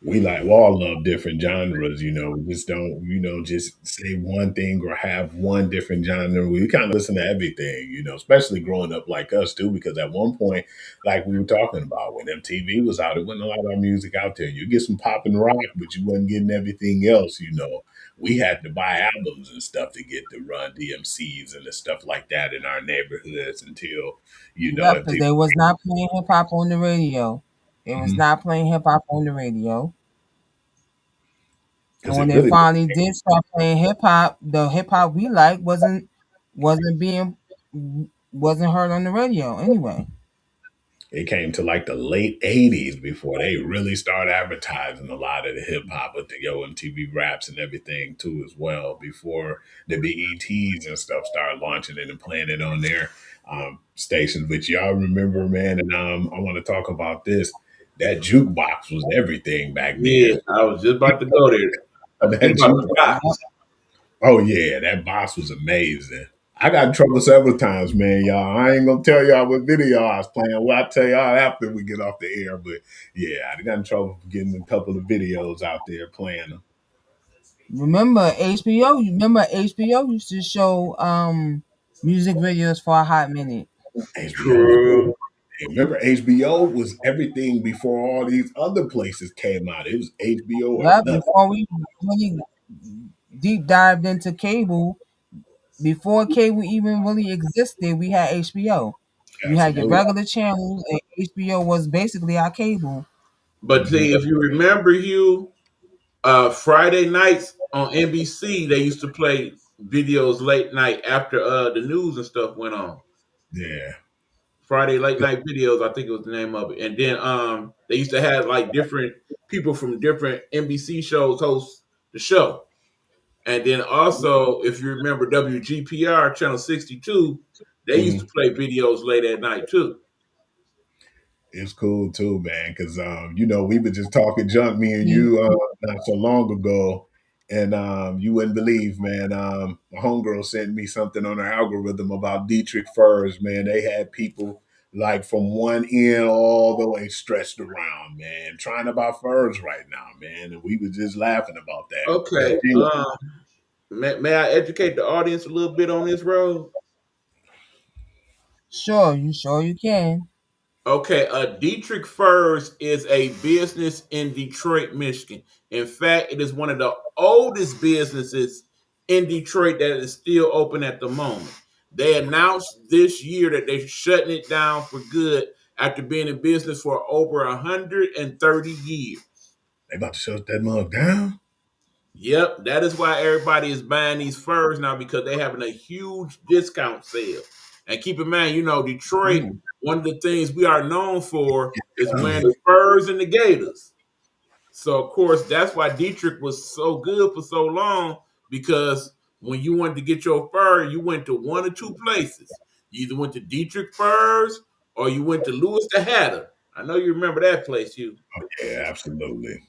we all love different genres. We just don't, just say one thing or have one different genre. We kind of listen to everything, especially growing up like us too, because at one point, like we were talking about, when MTV was out, it wasn't a lot of our music out there. You get some pop and rock, but you wasn't getting everything else. We had to buy albums and stuff to get to run DMCs and the stuff like that in our neighborhoods until, Yep, because MTV. they was not playing hip hop on the radio. They was Mhm. not playing hip hop on the radio. And 'Cause when it they really finally did start playing hip hop, the hip hop we like wasn't being wasn't heard on the radio anyway. It came to like the late 80s before they really started advertising a lot of the hip hop with the MTV raps and everything too as well, before the BETs and stuff started launching it and playing it on their stations. But y'all remember, man, and I want to talk about this. That jukebox was everything back Yeah, then. I was just about to go there. I was That thinking about the jukebox. box. Oh yeah, that box was amazing. I got in trouble several times, man, y'all. I ain't gonna tell y'all what video I was playing. Well, I'll tell y'all after we get off the air. But yeah, I got in trouble for getting a couple of videos out there playing them. Remember HBO? You remember HBO used to show music videos for a hot minute. HBO was True. remember HBO was everything before all these other places came out. It was HBO or Yep, nothing. before we really deep dived into cable, before cable even really existed, we had HBO. You had your Absolutely. regular channels, and HBO was basically our cable. But Mhm. see, if you remember, Hugh, Friday nights on NBC, they used to play videos late night after the news and stuff went on. Yeah. Friday late night videos, I think it was the name of it. And then they used to have like different people from different NBC shows host the show. And then also, if you remember WGPR channel 62, they used to Mhm. play videos late at night too. It's cool too, man. Because we were just talking junk, me and Mhm. you, not so long ago, and you wouldn't believe, man. My homegirl sent me something on her algorithm about Dietrich Furs, man. They had people like from one end all the way stretched around, man, trying to buy furs right now, man. And we were just laughing about that. Okay. May I educate the audience a little bit on this road? Sure you can. Okay, Dietrich Furs is a business in Detroit, Michigan. In fact, it is one of the oldest businesses in Detroit that is still open at the moment. They announced this year that they're shutting it down for good after being in business for over 130 years. They about to shut that mug down. Yep, that is why everybody is buying these furs now because they're having a huge discount sale. And keep in mind, Detroit, Mm. one of the things we are known for is wearing Yeah. the furs and the gators. So, of course, that's why Dietrich was so good for so long because when you wanted to get your fur, you went to one or two places. You either went to Dietrich Furs or you went to Lewis the Hatter. I know you remember that place, you. Yeah, absolutely,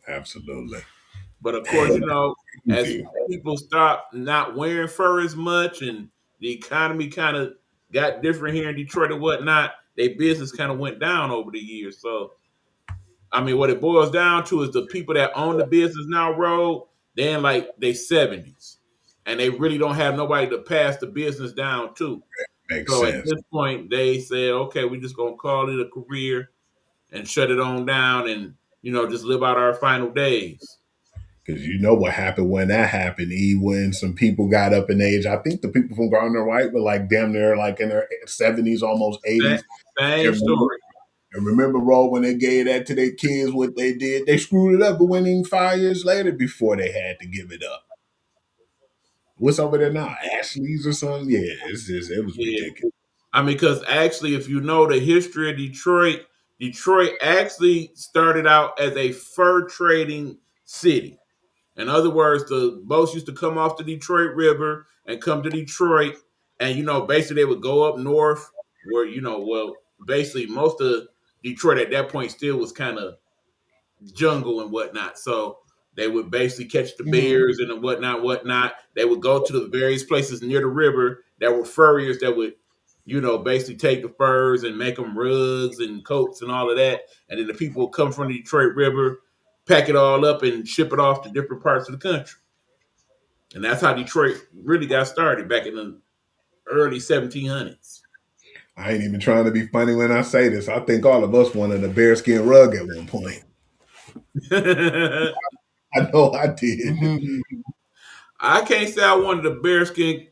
absolutely. But of course, Dang, as crazy. people stopped not wearing fur as much and the economy kind of got different here in Detroit and whatnot, their business kind of went down over the years. So, I mean, what it boils down to is the people that own the business now, Road, they're in like their 70s. And they really don't have nobody to pass the business down to. Makes So at sense. this point, they said, okay, we're just going to call it a career and shut it on down and, just live out our final days. Because you know what happened when that happened, when some people got up in age. I think the people from Gardner White were like damn near like in their 70s, almost 80s. Same And remember, story. Ro, when they gave that to their kids, what they did, they screwed it up, but went in 5 years later before they had to give it up. What's over there now? Ashley's or something? Yeah, it was Yeah. ridiculous. I mean, because actually, if you know the history of Detroit, Detroit actually started out as a fur trading city. In other words, the boats used to come off the Detroit River and come to Detroit, and basically they would go up north, where basically most of Detroit at that point still was kind of jungle and whatnot. So They would basically catch the bears and whatnot. They would go to the various places near the river. There were furriers that would, basically take the furs and make them rugs and coats and all of that. And then the people would come from the Detroit River, pack it all up and ship it off to different parts of the country. And that's how Detroit really got started back in the early 1700s. I ain't even trying to be funny when I say this. I think all of us wanted a bearskin rug at one point. I know I did. I can't say I wanted a bearskin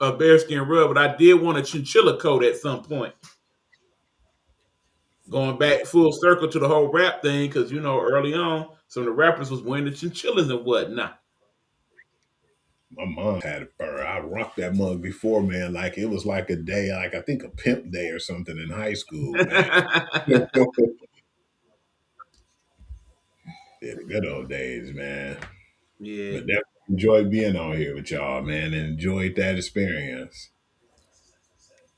rug, but I did want a chinchilla coat at some point. Going back full circle to the whole rap thing, because early on, some of the rappers was wearing the chinchillas and whatnot. My mom had a fur. I rocked that mug before, man. Like it was like a day, like I think a pimp day or something in high school, man. Yeah, the good old days, man. Yeah. But definitely enjoyed being on here with y'all, man, and enjoyed that experience.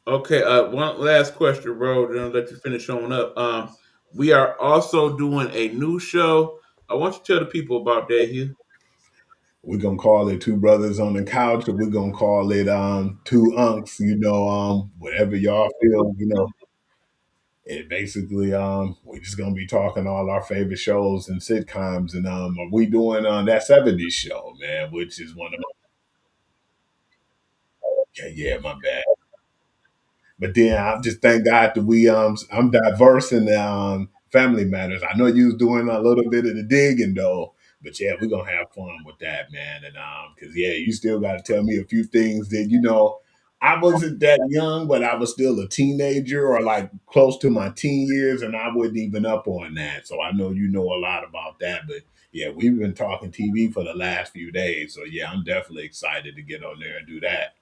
Okay, one last question, bro. Then I'll let you finish on up. We are also doing a new show. I want you to tell the people about that here. We're gonna call it Two Brothers on the Couch, or we're gonna call it Two Unks, whatever y'all feel, It basically we're just gonna be talking all our favorite shows and sitcoms, and we doing that 70s show, man, which is one of my my bad. But then I just thank God that I'm diverse in the Family Matters. I know you was doing a little bit of the digging though, but yeah, we're gonna have fun with that, man. And because you still got to tell me a few things that I wasn't that young, but I was still a teenager or like close to my teen years, and I wasn't even up on that. So I know you know a lot about that, but yeah, we've been talking TV for the last few days. So yeah, I'm definitely excited to get on there and do that.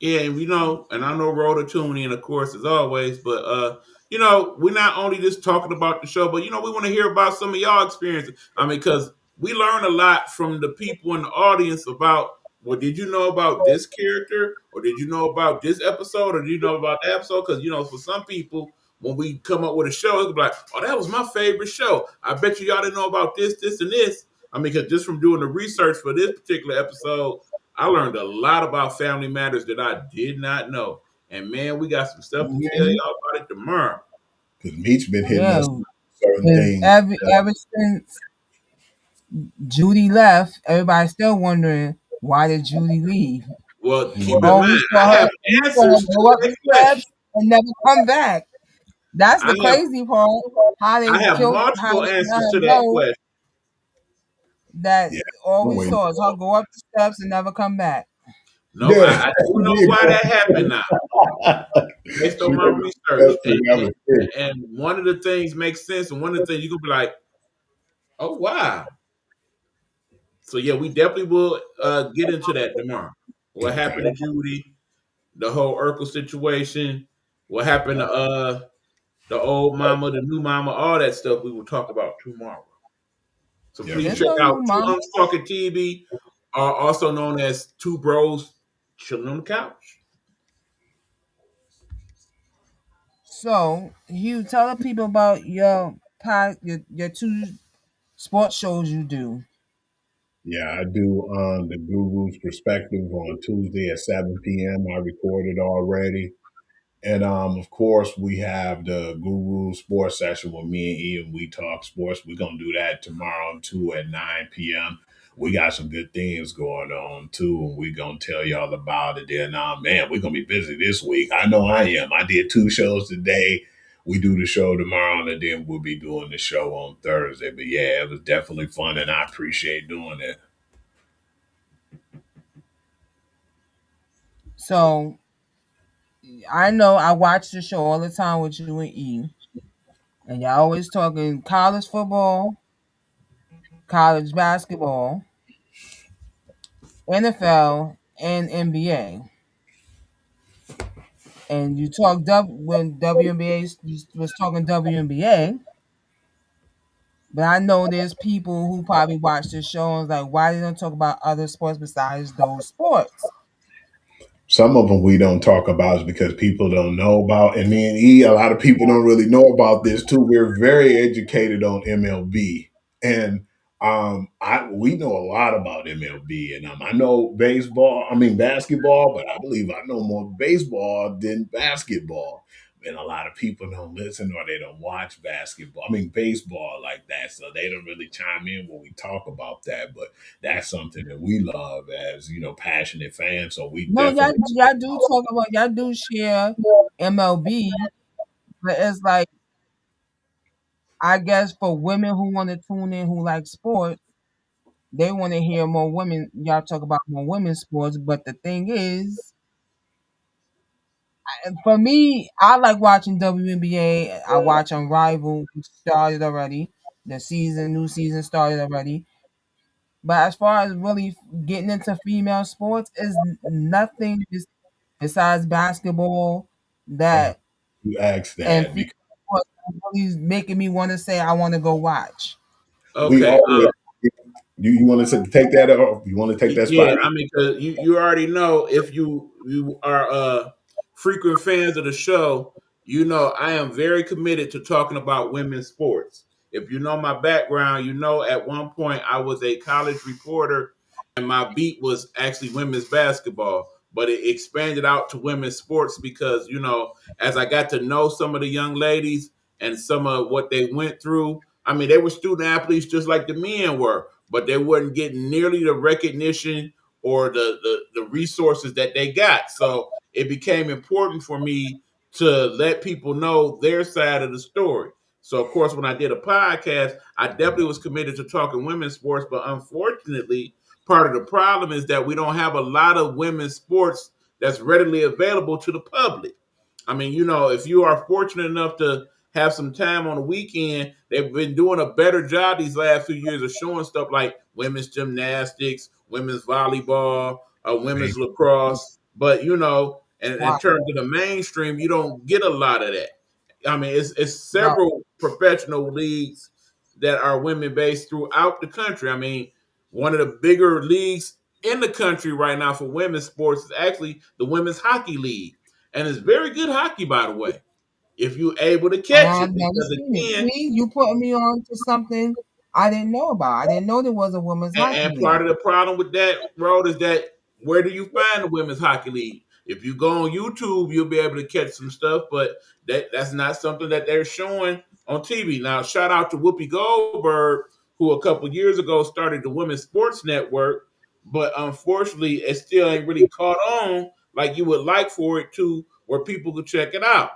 Yeah, and I know Rhoda tuned in, of course, as always, but we're not only just talking about the show, but we want to hear about some of y'all experiences. I mean, because we learn a lot from the people in the audience about, well, did you know about this character, or did you know about this episode, or did you know about that episode? Because for some people, when we come up with a show, it'll be like, oh, that was my favorite show. I bet y'all didn't know about this, and this. I mean, because just from doing the research for this particular episode, I learned a lot about Family Matters that I did not know. And man, we got some stuff to tell y'all about it tomorrow. Because Meech been hitting us with certain things. Ever since Judy left, everybody's still wondering, why did Judy leave? Well, keep in mind, I have answers go up the steps and never come back. That's the crazy part. How they I have multiple answers to that question. That all we saw is her go up the steps and never come back. No, I don't know why that happened now. Based on my research. And one of the things makes sense, and one of the things you're going to be like, oh, wow. So, yeah, we definitely will get into that tomorrow. What happened to Judy, the whole Urkel situation, what happened to the old mama, the new mama, all that stuff we will talk about tomorrow. So please check out Two Unks Talking TV, also known as Two Bros Chilling on the Couch. So, Hugh, tell the people about your two sports shows you do. Yeah, I do the Guru's Perspective on Tuesday at 7 p.m. I recorded already. And of course, we have the Guru Sports Session with me and Ian. We talk sports. We're going to do that tomorrow too at 9 p.m. We got some good things going on too, and we're going to tell y'all about it. Then, man, we're going to be busy this week. I know I am. I did 2 shows today. We do the show tomorrow, and then we'll be doing the show on Thursday. But yeah, it was definitely fun, and I appreciate doing it. So, I know I watch the show all the time with you and E. And y'all always talking college football, college basketball, NFL, and NBA. And you talked up when WNBA was talking WNBA. But I know there's people who probably watch this show and like, why they don't talk about other sports besides those sports? Some of them we don't talk about is because people don't know about. And me and E, a lot of people don't really know about this too. We're very educated on MLB. And We know a lot about MLB, and I know baseball. I mean basketball, but I believe I know more baseball than basketball. And a lot of people don't listen or they don't watch basketball. I mean baseball like that, so they don't really chime in when we talk about that. But that's something that we love as passionate fans. So we No, y'all, definitely. y'all do talk about y'all do share MLB, but it's like I guess for women who want to tune in who like sports, they want to hear more women. Y'all talk about more women's sports, but the thing is, for me, I like watching WNBA. I watch Unrivaled, which started already. New season started already. But as far as really getting into female sports, is nothing besides basketball that You asked and that female because sports really is making me want to say I want to go watch. we Okay. always. You want to take that off? You want to take that Yeah, spot? I mean, cause you already know if you are frequent fans of the show, you know I am very committed to talking about women's sports. If you know my background, you know at one point I was a college reporter, and my beat was actually women's basketball, but it expanded out to women's sports because as I got to know some of the young ladies and some of what they went through. I mean, they were student athletes just like the men were, but they weren't getting nearly the recognition or the resources that they got. So it became important for me to let people know their side of the story. So of course, when I did a podcast, I definitely was committed to talking women's sports, but unfortunately, part of the problem is that we don't have a lot of women's sports that's readily available to the public. I mean, if you are fortunate enough to have some time on the weekend, they've been doing a better job these last few years of showing stuff like women's gymnastics, women's volleyball, women's lacrosse. But and in Wow. terms of the mainstream, you don't get a lot of that. I mean, it's Right. several professional leagues that are women based throughout the country. I mean, one of the bigger leagues in the country right now for women's sports is actually the Women's Hockey League. And it's very good hockey, by the way, if you're able to catch I've it. never Because seen it. again, See, you putting me on to something I didn't know about. I didn't know there was a women's hockey and part league. of the problem with that road is that where do you find the women's hockey league? If you go on YouTube, you'll be able to catch some stuff, but that's not something that they're showing on TV. Now, shout out to Whoopi Goldberg, who a couple years ago started the Women's Sports Network, but unfortunately, it still ain't really caught on like you would like for it to, where people could check it out.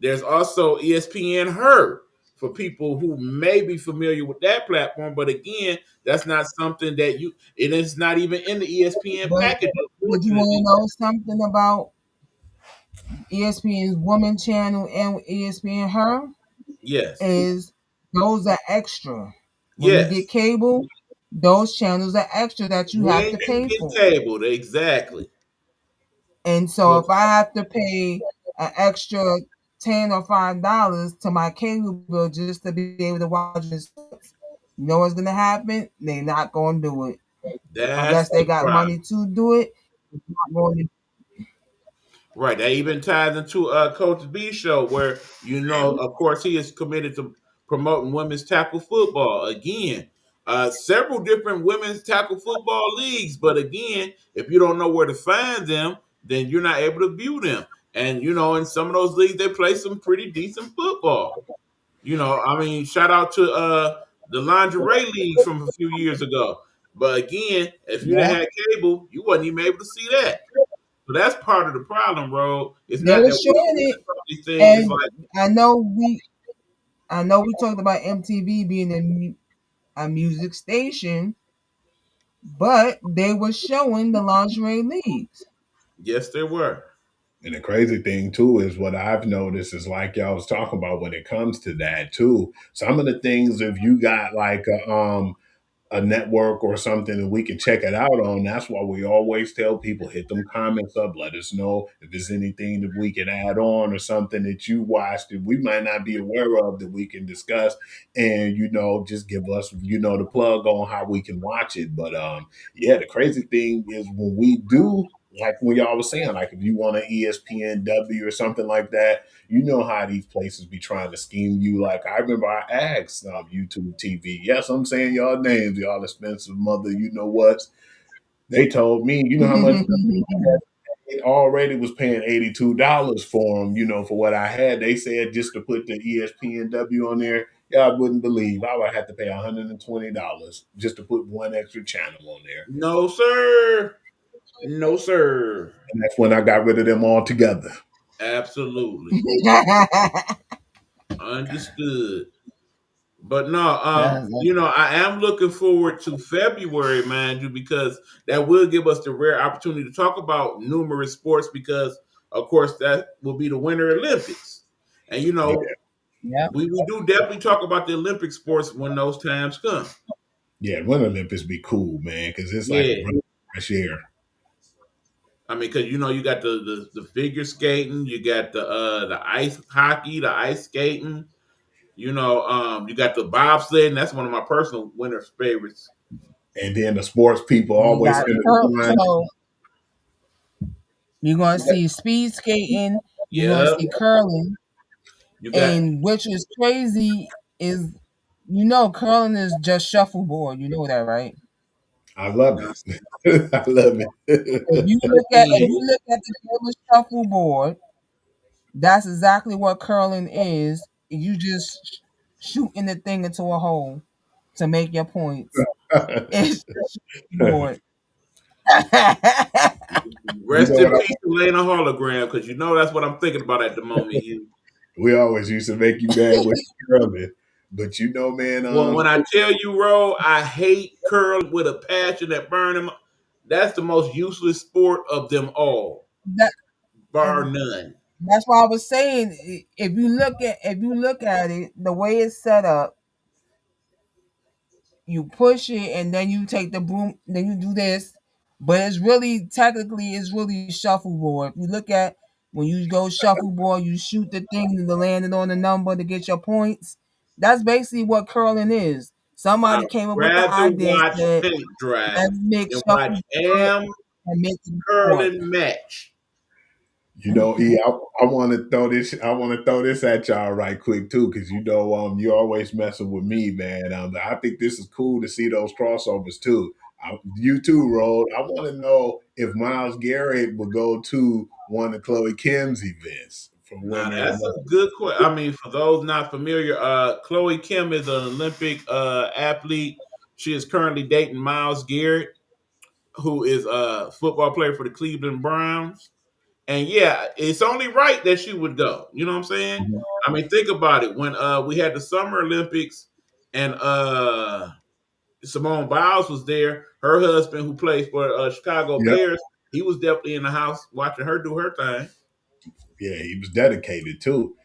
There's also ESPN Her for people who may be familiar with that platform, but again, that's not something that it is not even in the ESPN But package, did you want to unfortunately. know something about ESPN's Woman Channel and ESPN Her? Yes. Is those are extra. When you Yes. get cable, those channels are extra that you You have ain't to pay getting for. cabled, exactly. And so if I have to pay an extra $10 or $5 to my cable bill just to be able to watch this, you know what's gonna happen? They're not gonna do it. That's Unless they the got problem. money to do it. They're not going to. Right. That even ties into Coach B show, where of course, he is committed to promoting women's tackle football. Again, several different women's tackle football leagues, but again, if you don't know where to find them, then you're not able to view them. And in some of those leagues, they play some pretty decent football. I mean, shout out to the lingerie leagues from a few years ago. But again, if you didn't Yeah. have cable, you wasn't even able to see that. So that's part of the problem, bro. It's They not were that we showing it, these things. It's and like, I know we talked about MTV being a music station, but they were showing the lingerie leagues. yes, there were. And the crazy thing too is what I've noticed is like y'all was talking about when it comes to that too. Some of the things if you got like a network or something that we can check it out on. That's why we always tell people hit them comments up. Let us know if there's anything that we can add on or something that you watched that we might not be aware of that we can discuss. And just give us the plug on how we can watch it. But yeah, the crazy thing is when we do like when y'all was saying, like if you want an ESPNW or something like that, you know how these places be trying to scheme you. Like I remember I asked YouTube TV, yes, I'm saying y'all names, y'all expensive mother, you know what? They told me, you know how much it already was paying $82 for them, for what I had. They said just to put the ESPNW on there, y'all wouldn't believe I would have to pay $120 just to put one extra channel on there. No, sir. No, sir. And that's when I got rid of them altogether. Absolutely. Understood. But no, I am looking forward to February, mind you, because that will give us the rare opportunity to talk about numerous sports because, of course, that will be the Winter Olympics. And, we do definitely talk about the Olympic sports when those times come. Yeah, Winter Olympics be cool, man, because it's like a breath of fresh air. I mean, because you got the figure skating, you got the ice hockey, the ice skating. You got the bobsled, and that's one of my personal winter favorites. And then the sports people always you're gonna see speed skating, you're gonna see curling, and which is crazy is curling is just shuffleboard. You know that, right? I love it. I love it. If you look at the curling shuffleboard, that's exactly what curling is. You just shooting the thing into a hole to make your points. It's board. Rest in peace, Elena Hologram, because that's what I'm thinking about at the moment. We always used to make you mad with curling, but man. Well, when I tell you, Ro, I hate curling with a passion that burns him. That's the most useless sport of them all, bar none. That's why I was saying, if you look at it, the way it's set up, you push it and then you take the broom, then you do this, but it's really shuffleboard. If you look at when you go shuffleboard, you shoot the thing to land it on the number to get your points. That's basically what curling is. Somebody came up with the idea that let's make shuffleboard and make it curling match. I want to throw this. I want to throw this at y'all right quick too, because you're always messing with me, man. I think this is cool to see those crossovers too. You too, Rod. I want to know if Myles Garrett would go to one of Chloe Kim's events. That's a good question. I mean, for those not familiar, Chloe Kim is an Olympic athlete. She is currently dating Myles Garrett, who is a football player for the Cleveland Browns. And yeah, it's only right that she would go. You know what I'm saying? Mm-hmm. I mean, think about it. When we had the Summer Olympics and Simone Biles was there, her husband who plays for Chicago Bears, he was definitely in the house watching her do her thing. Yeah, he was dedicated too.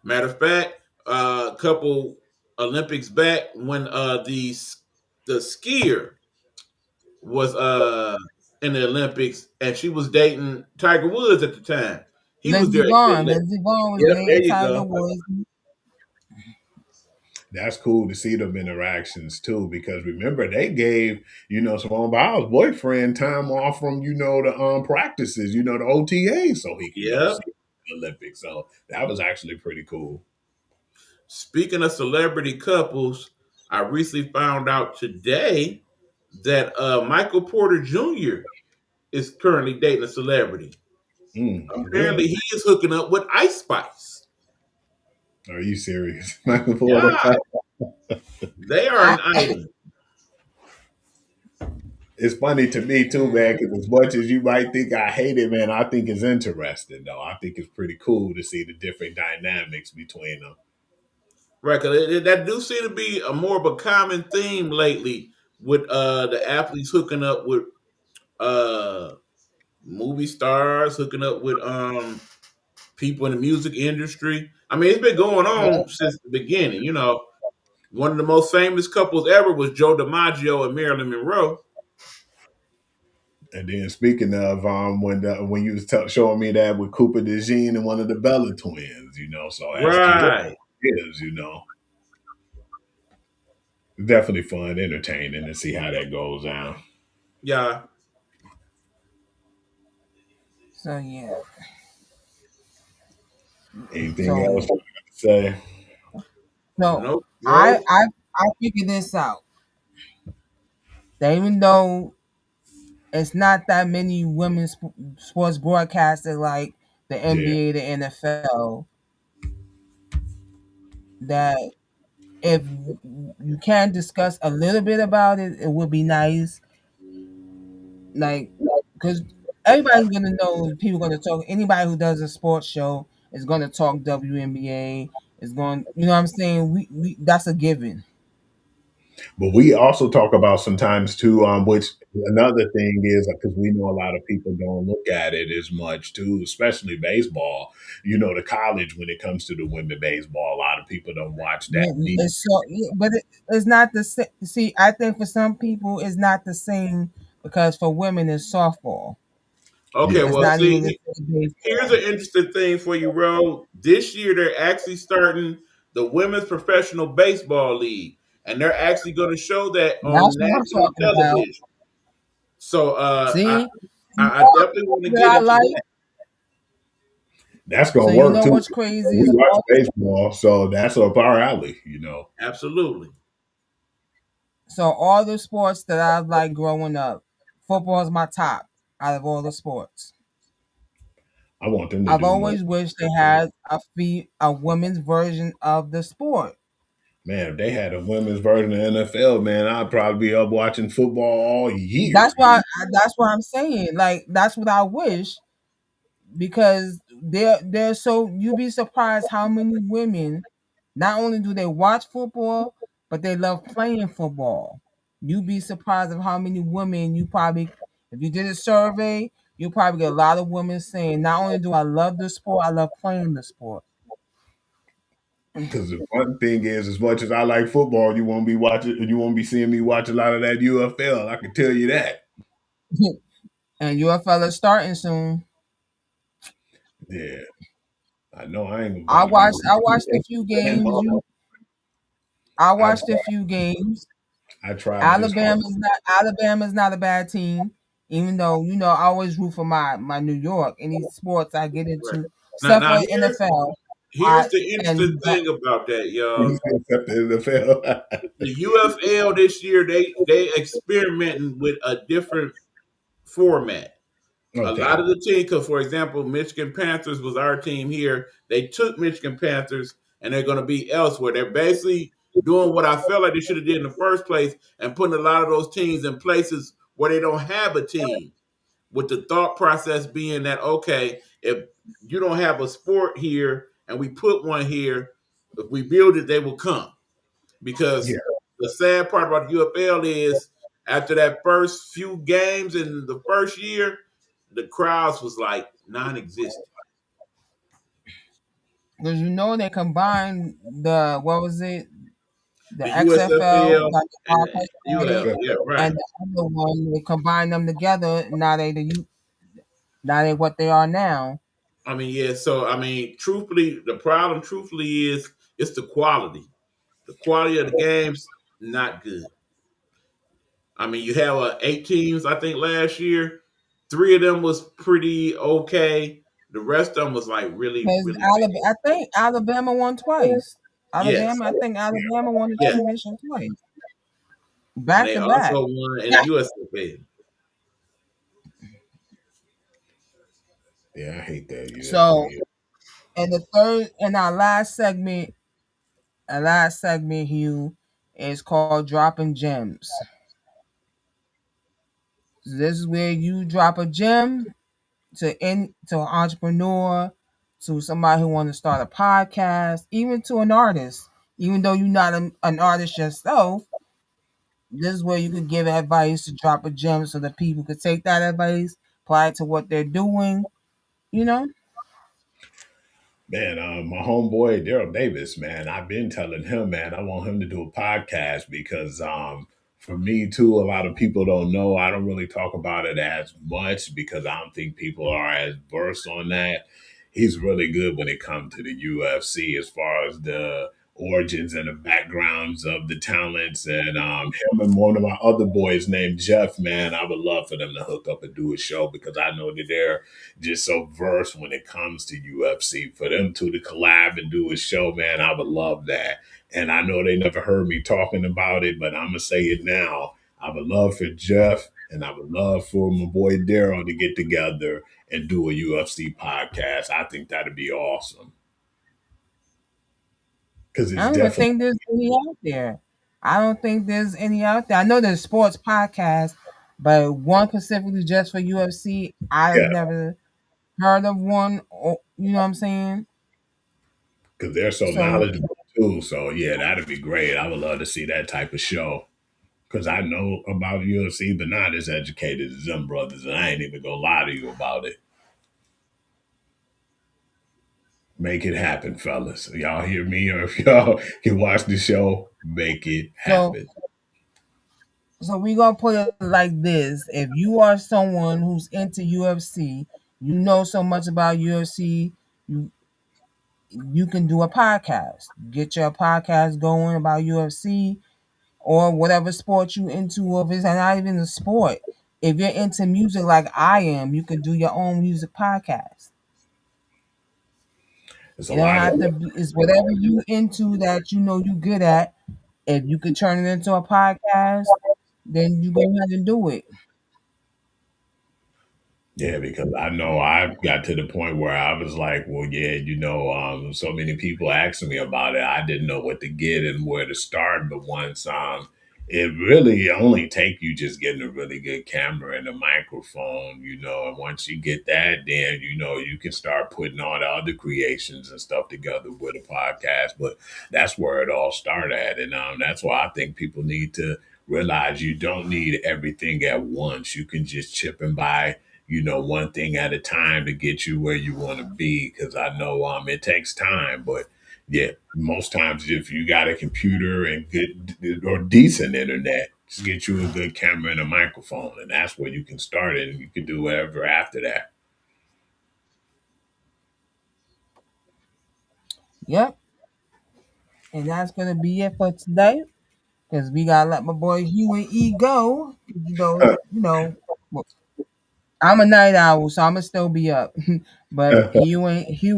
Matter of fact, a couple Olympics back when the skier was in the Olympics, and she was dating Tiger Woods at the time. He was there. Lindsey Vonn was dating Tiger Woods. That's cool to see them interactions too, because remember they gave Simone Biles' boyfriend time off from the practices, the OTA, so he could go see the Olympics. So that was actually pretty cool. Speaking of celebrity couples, I recently found out today that Michael Porter Jr. is currently dating a celebrity. Apparently, he is hooking up with Ice Spice. Are you serious? Michael Porter? Yeah. They are an item. It's funny to me too, man, because as much as you might think I hate it, man, I think it's interesting, though. I think it's pretty cool to see the different dynamics between them. Right, because that do seem to be a more of a common theme lately with the athletes hooking up with movie stars, hooking up with people in the music industry. I mean, it's been going on since the beginning. One of the most famous couples ever was Joe DiMaggio and Marilyn Monroe. And then speaking of when you was showing me that with Cooper DeJean and one of the Bella twins, so right, is definitely fun, entertaining to see how that goes down. Yeah. So yeah. Anything else So you got to say? so Nope. I Bro. I I figured this out. That even though it's not that many women's sports broadcasters like the Yeah. NBA, the NFL, that if you can discuss a little bit about it, it would be nice. Like, because everybody's gonna know, people gonna talk. Anybody who does a sports show is gonna talk WNBA. Is going, you know what I'm saying? We that's a given. But we also talk about sometimes too, which another thing is because we know a lot of people don't look at it as much too, especially baseball. You know, the college when it comes to the women baseball, a lot of people don't watch that Yeah, deep. it's so, but it's not the same. See, I think for some people it's not the same because for women it's softball. Okay, Yeah. It's well, not even the see, same here's baseball. an interesting thing for you, Ro. This year, they're actually starting the Women's Professional Baseball League, and they're actually going to show that on That's what I'm national talking about. television. So, See, I definitely want to what get I into like. that. That's So gonna you work know too. what's crazy We is watch all, baseball, so that's up our alley. You know, Absolutely. so all the sports that I like growing up, football is my top out of all the sports. I want them to I've do more. always wished they had a women's version of the sport. Man, if they had a women's version of NFL, man, I'd probably be up watching football all year. That's why I'm saying, like, that's what I wish, because they're so, you'd be surprised how many women not only do they watch football, but they love playing football. You'd be surprised of how many women you probably, if you did a survey, you'll probably get a lot of women saying, not only do I love the sport, I love playing the sport. Because the one thing is, as much as I like football, you won't be seeing me watch a lot of that UFL. I can tell you that. And your fella's starting soon. Yeah, I know I ain't I gonna watched be. I watched a few games. I I watched a few games. tried just Alabama's not a bad team, even though I always root for my New York. Any sports I get Right. into, except Now for NFL, here's the interesting thing about that, y'all. except the NFL. The UFL this year, they experimenting with a different format. A Okay. lot of the team, because for example, Michigan Panthers was our team here. They took Michigan Panthers and they're going to be elsewhere. They're basically doing what I felt like they should have did in the first place and putting a lot of those teams in places where they don't have a team. With the thought process being that, okay, if you don't have a sport here and we put one here, if we build it, they will come. Because Yeah. the sad part about the UFL is after that first few games in the first year, the crowds was like non-existent. because they combined what was it, the The XFL, USFL got the and Conference the UF, United, yeah, right. and the other one, they combined them together. Now they what they are now. I mean, yeah. So I mean, truthfully, the problem, truthfully, is it's the quality. The quality of the games not good. I mean, you have 8 teams. I think last year, 3 of them was pretty okay. The rest of them was like really, Because really bad. I think Alabama won twice. Yes, I think Alabama won the yes, championship twice, and back they to back. also won in the USFL. Yeah, I hate that. So, UFL. our last segment, Hugh, is called Dropping Gems. So this is where you drop a gem to an entrepreneur, to somebody who want to start a podcast, even to an artist. Even though you're not an artist yourself, this is where you could give advice to drop a gem so that people could take that advice, apply it to what they're doing. You know, Man, my homeboy Daryl Davis, man, I've been telling him, man, I want him to do a podcast because for me too, a lot of people don't know. I don't really talk about it as much because I don't think people are as versed on that. He's really good when it comes to the UFC as far as the origins and the backgrounds of the talents. And him and one of my other boys named Jeff, man, I would love for them to hook up and do a show because I know that they're just so versed when it comes to UFC. For them to collab and do a show, man, I would love that. And I know they never heard me talking about it, but I'm going to say it now. I would love for Jeff and I would love for my boy Daryl to get together and do a UFC podcast. I think that'd be awesome. Because it's I don't even definitely think there's any out there. I don't think there's any out there. I know there's sports podcasts, but one specifically just for UFC, I've yeah, never heard of one. You know what I'm saying? because they're so So knowledgeable too. So yeah, that'd be great. I would love to see that type of show. Because I know about UFC, but not as educated as them brothers, and I ain't even gonna lie to you about it. Make it happen, fellas. Y'all hear me? Or if y'all can watch the show, make it so happen. so we gonna put it like this: if you are someone who's into UFC, you know so much about UFC, you you can do a podcast. Get your podcast going about UFC or whatever sport you into, or if it's not even a sport. If you're into music like I am, you can do your own music podcast. It's a It don't lot of have to be, it's whatever you into that you know you good at. If you could turn it into a podcast, then you go ahead and do it. yeah, because I know I got to the point where I was like, well, yeah, so many people asking me about it. I didn't know what to get and where to start. But once it really only take you just getting a really good camera and a microphone, and once you get that, then you can start putting all the other creations and stuff together with a podcast. But that's where it all started at, and that's why I think people need to realize you don't need everything at once. You can just chip and buy one thing at a time to get you where you want to be. Because I know it takes time, but yeah, most times if you got a computer and good or decent internet, just get you a good camera and a microphone, and that's where you can start it, and you can do whatever after that. Yep. And that's gonna be it for today. Because we gotta let my boy Hugh and E go. Well, I'm a night owl, so I'ma still be up. But Hugh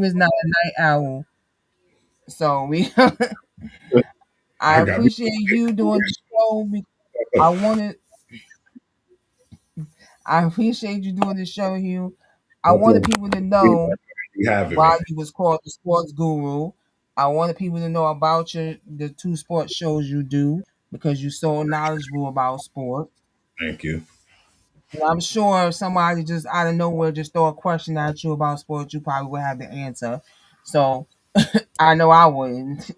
is not a night owl. So I I got me. appreciate you doing the show. I wanted I appreciate you doing the show, Hugh. I No wanted problem. people to know You having me? why you was called the sports guru. I wanted people to know about the two sports shows you do because you're so knowledgeable about sports. Thank you. And I'm sure if somebody just out of nowhere just throw a question at you about sports, you probably would have the answer. So I know I wouldn't.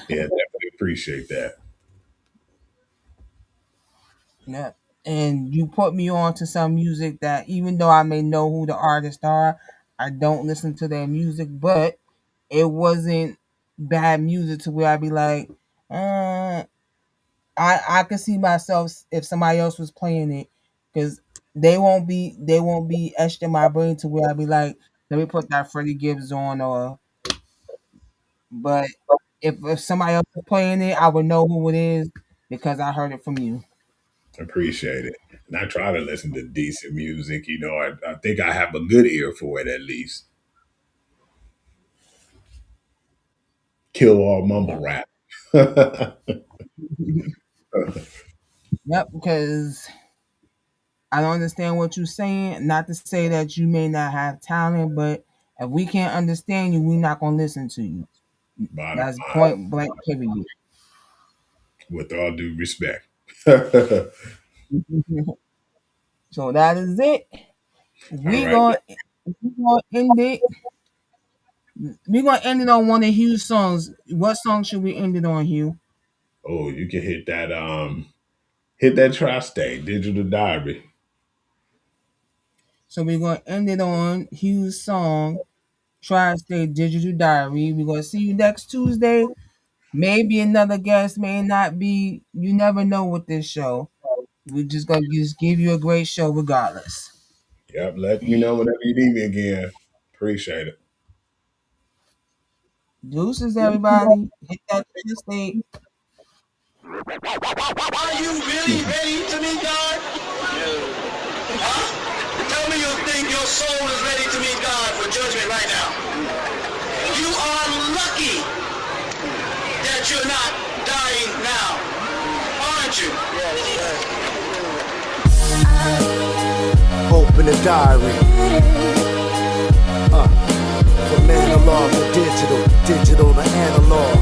Yeah, definitely appreciate that. Yeah. And you put me on to some music that even though I may know who the artists are, I don't listen to their music, but it wasn't bad music to where I'd be like, uh, I can see myself if somebody else was playing it because they won't be etched in my brain to where I'd be like, let me put that Freddie Gibbs on or but if somebody else is playing it, I would know who it is because I heard it from you. Appreciate it. And I try to listen to decent music. I think I have a good ear for it at least. Kill all mumble rap. Yep, because I don't understand what you're saying. Not to say that you may not have talent, but if we can't understand you, we're not gonna listen to you. Bottom That's line, point blank period. with all due respect. So that is it. All We right. gonna we gonna end it. We gonna end it on one of Hugh's songs. What song should we end it on, Hugh? Oh, you can hit that tri-state digital diary. So we're gonna end it on Hugh's song, Tri-State Digital Diary. We're gonna see you next Tuesday. Maybe another guest, may not be. You never know with this show. We're just gonna just give you a great show regardless. Yep. Let me know whenever you need me again. Appreciate it. Deuces, everybody. Hit that interstate. Are you really ready to meet God? Huh? Tell me you think your soul is ready to meet God for judgment right now. You are lucky that you're not dying now, aren't you? Open the diary. From analog to digital, digital to analog.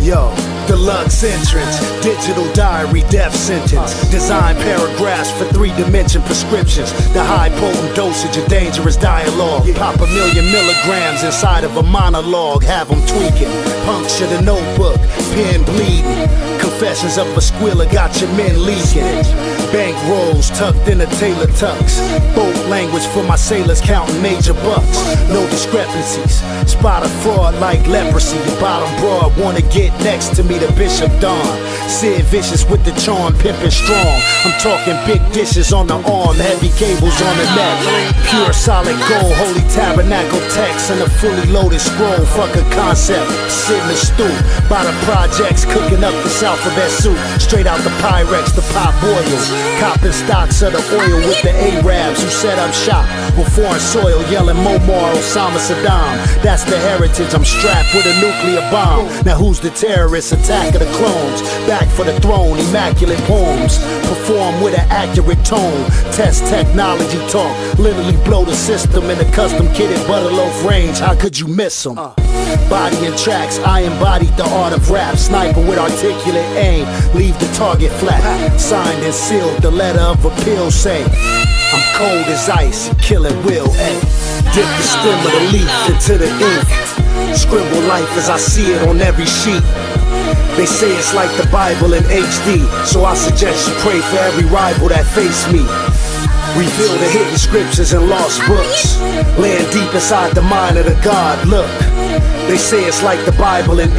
Yo, deluxe entrance, digital diary, death sentence. Design paragraphs for 3-dimension prescriptions. The high potent dosage of dangerous dialogue. Pop 1,000,000 milligrams inside of a monologue. Have them tweaking. Puncture the notebook, pen bleeding. Confessions of a squealer got your men leaking. Bank rolls tucked in a tailor tux. Boat language for my sailors counting major bucks. No discrepancies. Spot a fraud like leprosy. Your bottom broad wanna get next to me, the Bishop Don. Sid Vicious with the charm, pimpin' strong. I'm talking big dishes on the arm, heavy cables on the neck. Pure solid gold, holy tabernacle text, and a fully loaded scroll. Fuck a concept, sit in the stew. By the projects, cooking up this alphabet soup. Straight out the Pyrex, the pot boils. Copping stocks of the oil with the Arabs who set up shop on foreign soil, yelling Muammar, Osama, Saddam. That's the heritage, I'm strapped with a nuclear bomb. Now who's the terrorist? Attack of the clones. Back for the throne, immaculate poems. Perform with an accurate tone. Test technology talk. Literally blow the system in a custom kitted butterloaf range. How could you miss them? Body and tracks, I embodied the art of rap. Sniper with articulate aim. Leave the target flat. Signed and sealed, the letter of appeal say, I'm cold as ice, killing will, ayy. Dip the stem of the leaf into the ink. Scribble life as I see it on every sheet. They say it's like the Bible in HD, so I suggest you pray for every rival that face me. Reveal the hidden scriptures and lost books. Land deep inside the mind of the God, look. They say it's like the Bible in